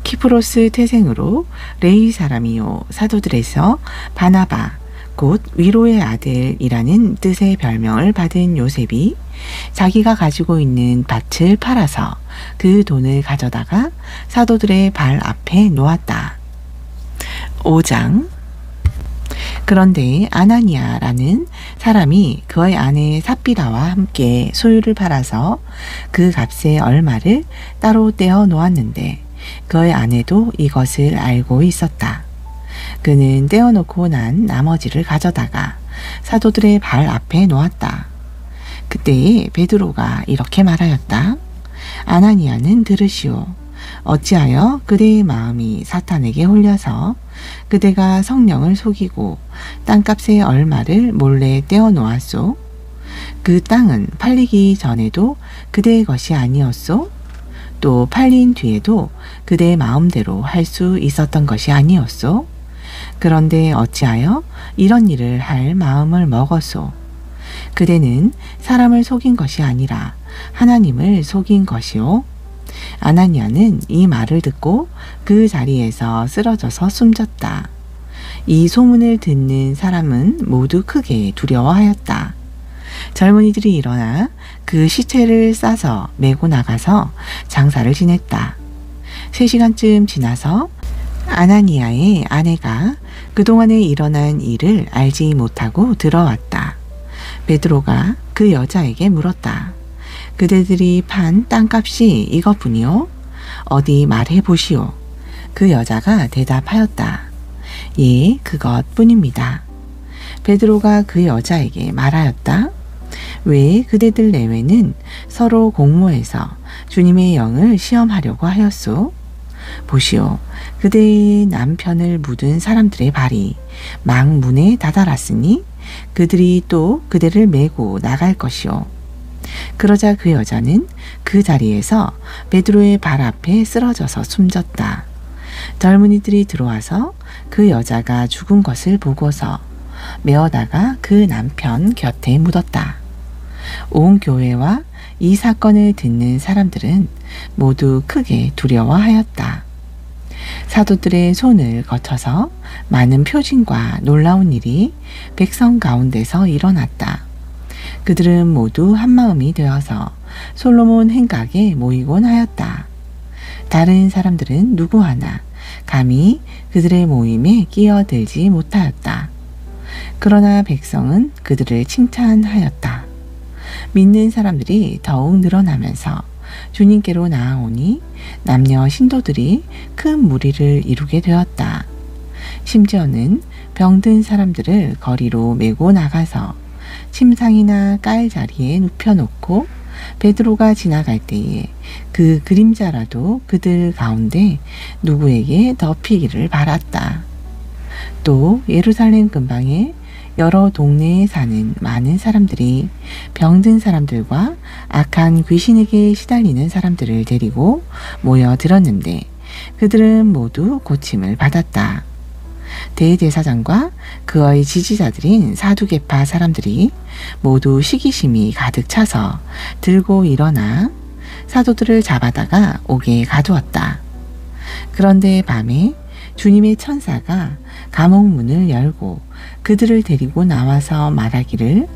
[SPEAKER 1] 키프로스 태생으로 레위 사람이요 사도들에서 바나바 곧 위로의 아들이라는 뜻의 별명을 받은 요셉이 자기가 가지고 있는 밭을 팔아서 그 돈을 가져다가 사도들의 발 앞에 놓았다. 5장. 그런데 아나니아라는 사람이 그의 아내 삽비라와 함께 소유를 팔아서 그 값의 얼마를 따로 떼어 놓았는데 그의 아내도 이것을 알고 있었다. 그는 떼어놓고 난 나머지를 가져다가 사도들의 발 앞에 놓았다. 그때에 베드로가 이렇게 말하였다. 아나니아는 들으시오. 어찌하여 그대의 마음이 사탄에게 홀려서 그대가 성령을 속이고 땅값의 얼마를 몰래 떼어 놓았소? 그 땅은 팔리기 전에도 그대의 것이 아니었소? 또 팔린 뒤에도 그대의 마음대로 할 수 있었던 것이 아니었소? 그런데 어찌하여 이런 일을 할 마음을 먹었소? 그대는 사람을 속인 것이 아니라 하나님을 속인 것이오. 아나니아는 이 말을 듣고 그 자리에서 쓰러져서 숨졌다. 이 소문을 듣는 사람은 모두 크게 두려워하였다. 젊은이들이 일어나 그 시체를 싸서 메고 나가서 장사를 지냈다. 3시간쯤 지나서 아나니아의 아내가 그동안에 일어난 일을 알지 못하고 들어왔다. 베드로가 그 여자에게 물었다. 그대들이 판 땅값이 이것뿐이요? 어디 말해보시오. 그 여자가 대답하였다. 예, 그것뿐입니다. 베드로가 그 여자에게 말하였다. 왜 그대들 내외는 서로 공모해서 주님의 영을 시험하려고 하였소? 보시오. 그대의 남편을 묻은 사람들의 발이 막 문에 다다랐으니 그들이 또 그대를 메고 나갈 것이오. 그러자 그 여자는 그 자리에서 베드로의 발 앞에 쓰러져서 숨졌다. 젊은이들이 들어와서 그 여자가 죽은 것을 보고서 메어다가 그 남편 곁에 묻었다. 온 교회와 이 사건을 듣는 사람들은 모두 크게 두려워하였다. 사도들의 손을 거쳐서 많은 표징과 놀라운 일이 백성 가운데서 일어났다. 그들은 모두 한마음이 되어서 솔로몬 행각에 모이곤 하였다. 다른 사람들은 누구 하나 감히 그들의 모임에 끼어들지 못하였다. 그러나 백성은 그들을 칭찬하였다. 믿는 사람들이 더욱 늘어나면서 주님께로 나아오니 남녀 신도들이 큰 무리를 이루게 되었다. 심지어는 병든 사람들을 거리로 메고 나가서 침상이나 깔 자리에 눕혀놓고 베드로가 지나갈 때에 그 그림자라도 그들 가운데 누구에게 덮이기를 바랐다. 또 예루살렘 근방에 여러 동네에 사는 많은 사람들이 병든 사람들과 악한 귀신에게 시달리는 사람들을 데리고 모여들었는데 그들은 모두 고침을 받았다. 대제사장과 그의 지지자들인 사두개파 사람들이 모두 시기심이 가득 차서 들고 일어나 사도들을 잡아다가 옥에 가두었다. 그런데 밤에 주님의 천사가 감옥 문을 열고 그들을 데리고 나와서 말하기를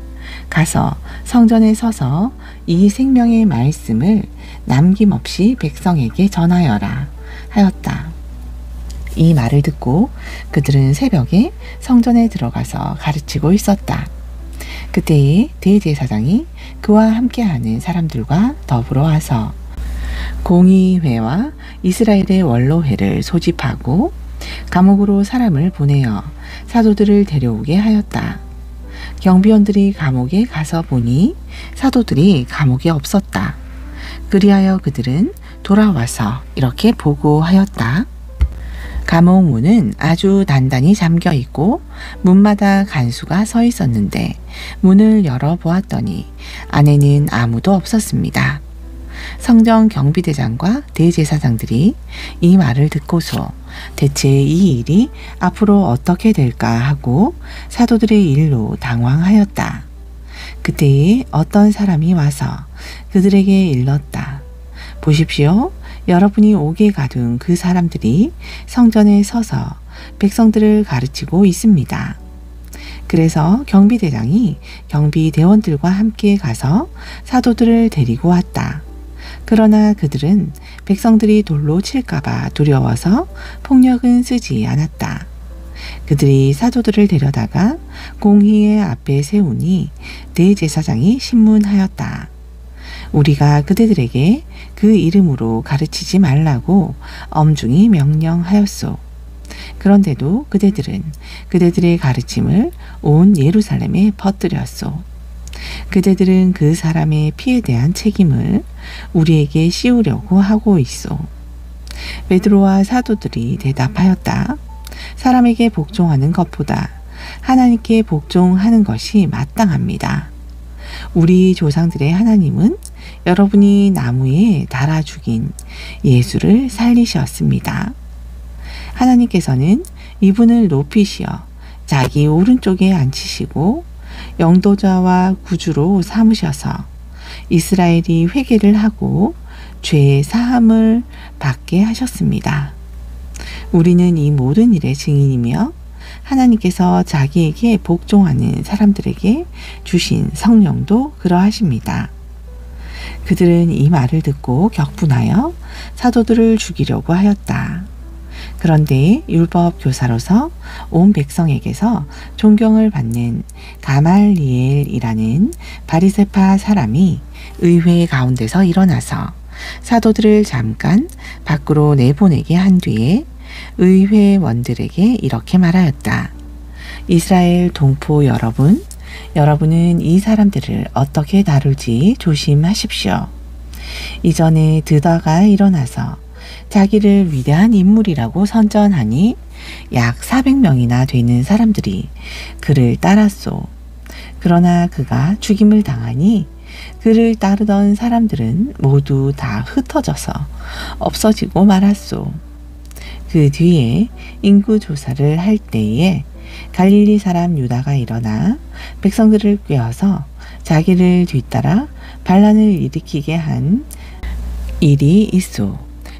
[SPEAKER 1] 가서 성전에 서서 이 생명의 말씀을 남김없이 백성에게 전하여라 하였다. 이 말을 듣고 그들은 새벽에 성전에 들어가서 가르치고 있었다. 그때에 대제사장이 그와 함께하는 사람들과 더불어 와서 공의회와 이스라엘의 원로회를 소집하고 감옥으로 사람을 보내어 사도들을 데려오게 하였다. 경비원들이 감옥에 가서 보니 사도들이 감옥에 없었다. 그리하여 그들은 돌아와서 이렇게 보고하였다. 감옥 문은 아주 단단히 잠겨 있고 문마다 간수가 서 있었는데 문을 열어 보았더니 안에는 아무도 없었습니다. 성전 경비대장과 대제사장들이 이 말을 듣고서 대체 이 일이 앞으로 어떻게 될까 하고 사도들의 일로 당황하였다. 그때에 어떤 사람이 와서 그들에게 일렀다. 보십시오. 여러분이 옥에 가둔 그 사람들이 성전에 서서 백성들을 가르치고 있습니다. 그래서 경비대장이 경비대원들과 함께 가서 사도들을 데리고 왔다. 그러나 그들은 백성들이 돌로 칠까봐 두려워서 폭력은 쓰지 않았다. 그들이 사도들을 데려다가 공의회 앞에 세우니 대제사장이 신문하였다. 우리가 그대들에게 그 이름으로 가르치지 말라고 엄중히 명령하였소. 그런데도 그대들은 그대들의 가르침을 온 예루살렘에 퍼뜨렸소. 그대들은 그 사람의 피에 대한 책임을 우리에게 씌우려고 하고 있소. 베드로와 사도들이 대답하였다. 사람에게 복종하는 것보다 하나님께 복종하는 것이 마땅합니다. 우리 조상들의 하나님은 여러분이 나무에 달아 죽인 예수를 살리셨습니다. 하나님께서는 이분을 높이시어 자기 오른쪽에 앉히시고 영도자와 구주로 삼으셔서 이스라엘이 회개를 하고 죄 사함을 받게 하셨습니다. 우리는 이 모든 일의 증인이며 하나님께서 자기에게 복종하는 사람들에게 주신 성령도 그러하십니다. 그들은 이 말을 듣고 격분하여 사도들을 죽이려고 하였다. 그런데 율법 교사로서 온 백성에게서 존경을 받는 가말리엘이라는 바리새파 사람이 의회 가운데서 일어나서 사도들을 잠깐 밖으로 내보내게 한 뒤에 의회원들에게 이렇게 말하였다. 이스라엘 동포 여러분, 여러분은 이 사람들을 어떻게 다룰지 조심하십시오. 이전에 드다가 일어나서 자기를 위대한 인물이라고 선전하니 약 400명이나 되는 사람들이 그를 따랐소. 그러나 그가 죽임을 당하니 그를 따르던 사람들은 모두 다 흩어져서 없어지고 말았소. 그 뒤에 인구 조사를 할 때에 갈릴리 사람 유다가 일어나 백성들을 꾀어서 자기를 뒤따라 반란을 일으키게 한 일이 있소.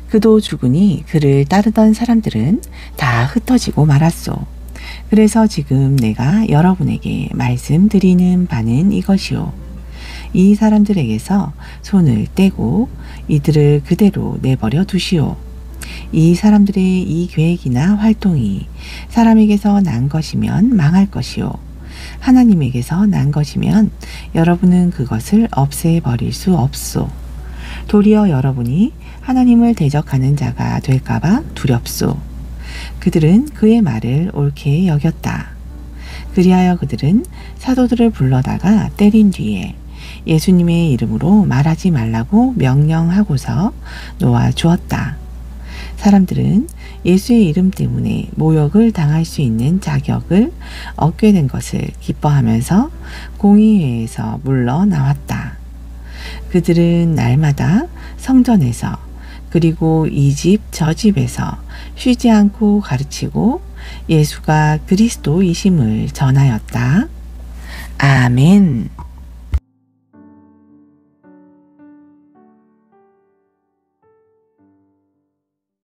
[SPEAKER 1] 그도 죽으니 그를 따르던 사람들은 다 흩어지고 말았소. 그래서 지금 내가 여러분에게 말씀드리는 바는 이것이오. 이 사람들에게서 손을 떼고 이들을 그대로 내버려 두시오. 이 사람들의 이 계획이나 활동이 사람에게서 난 것이면 망할 것이오. 하나님에게서 난 것이면 여러분은 그것을 없애버릴 수 없소. 도리어 여러분이 하나님을 대적하는 자가 될까봐 두렵소. 그들은 그의 말을 옳게 여겼다. 그리하여 그들은 사도들을 불러다가 때린 뒤에 예수님의 이름으로 말하지 말라고 명령하고서 놓아 주었다. 사람들은 예수의 이름 때문에 모욕을 당할 수 있는 자격을 얻게 된 것을 기뻐하면서 공의회에서 물러나왔다. 그들은 날마다 성전에서 그리고 이 집 저 집에서 쉬지 않고 가르치고 예수가 그리스도이심을 전하였다. 아멘.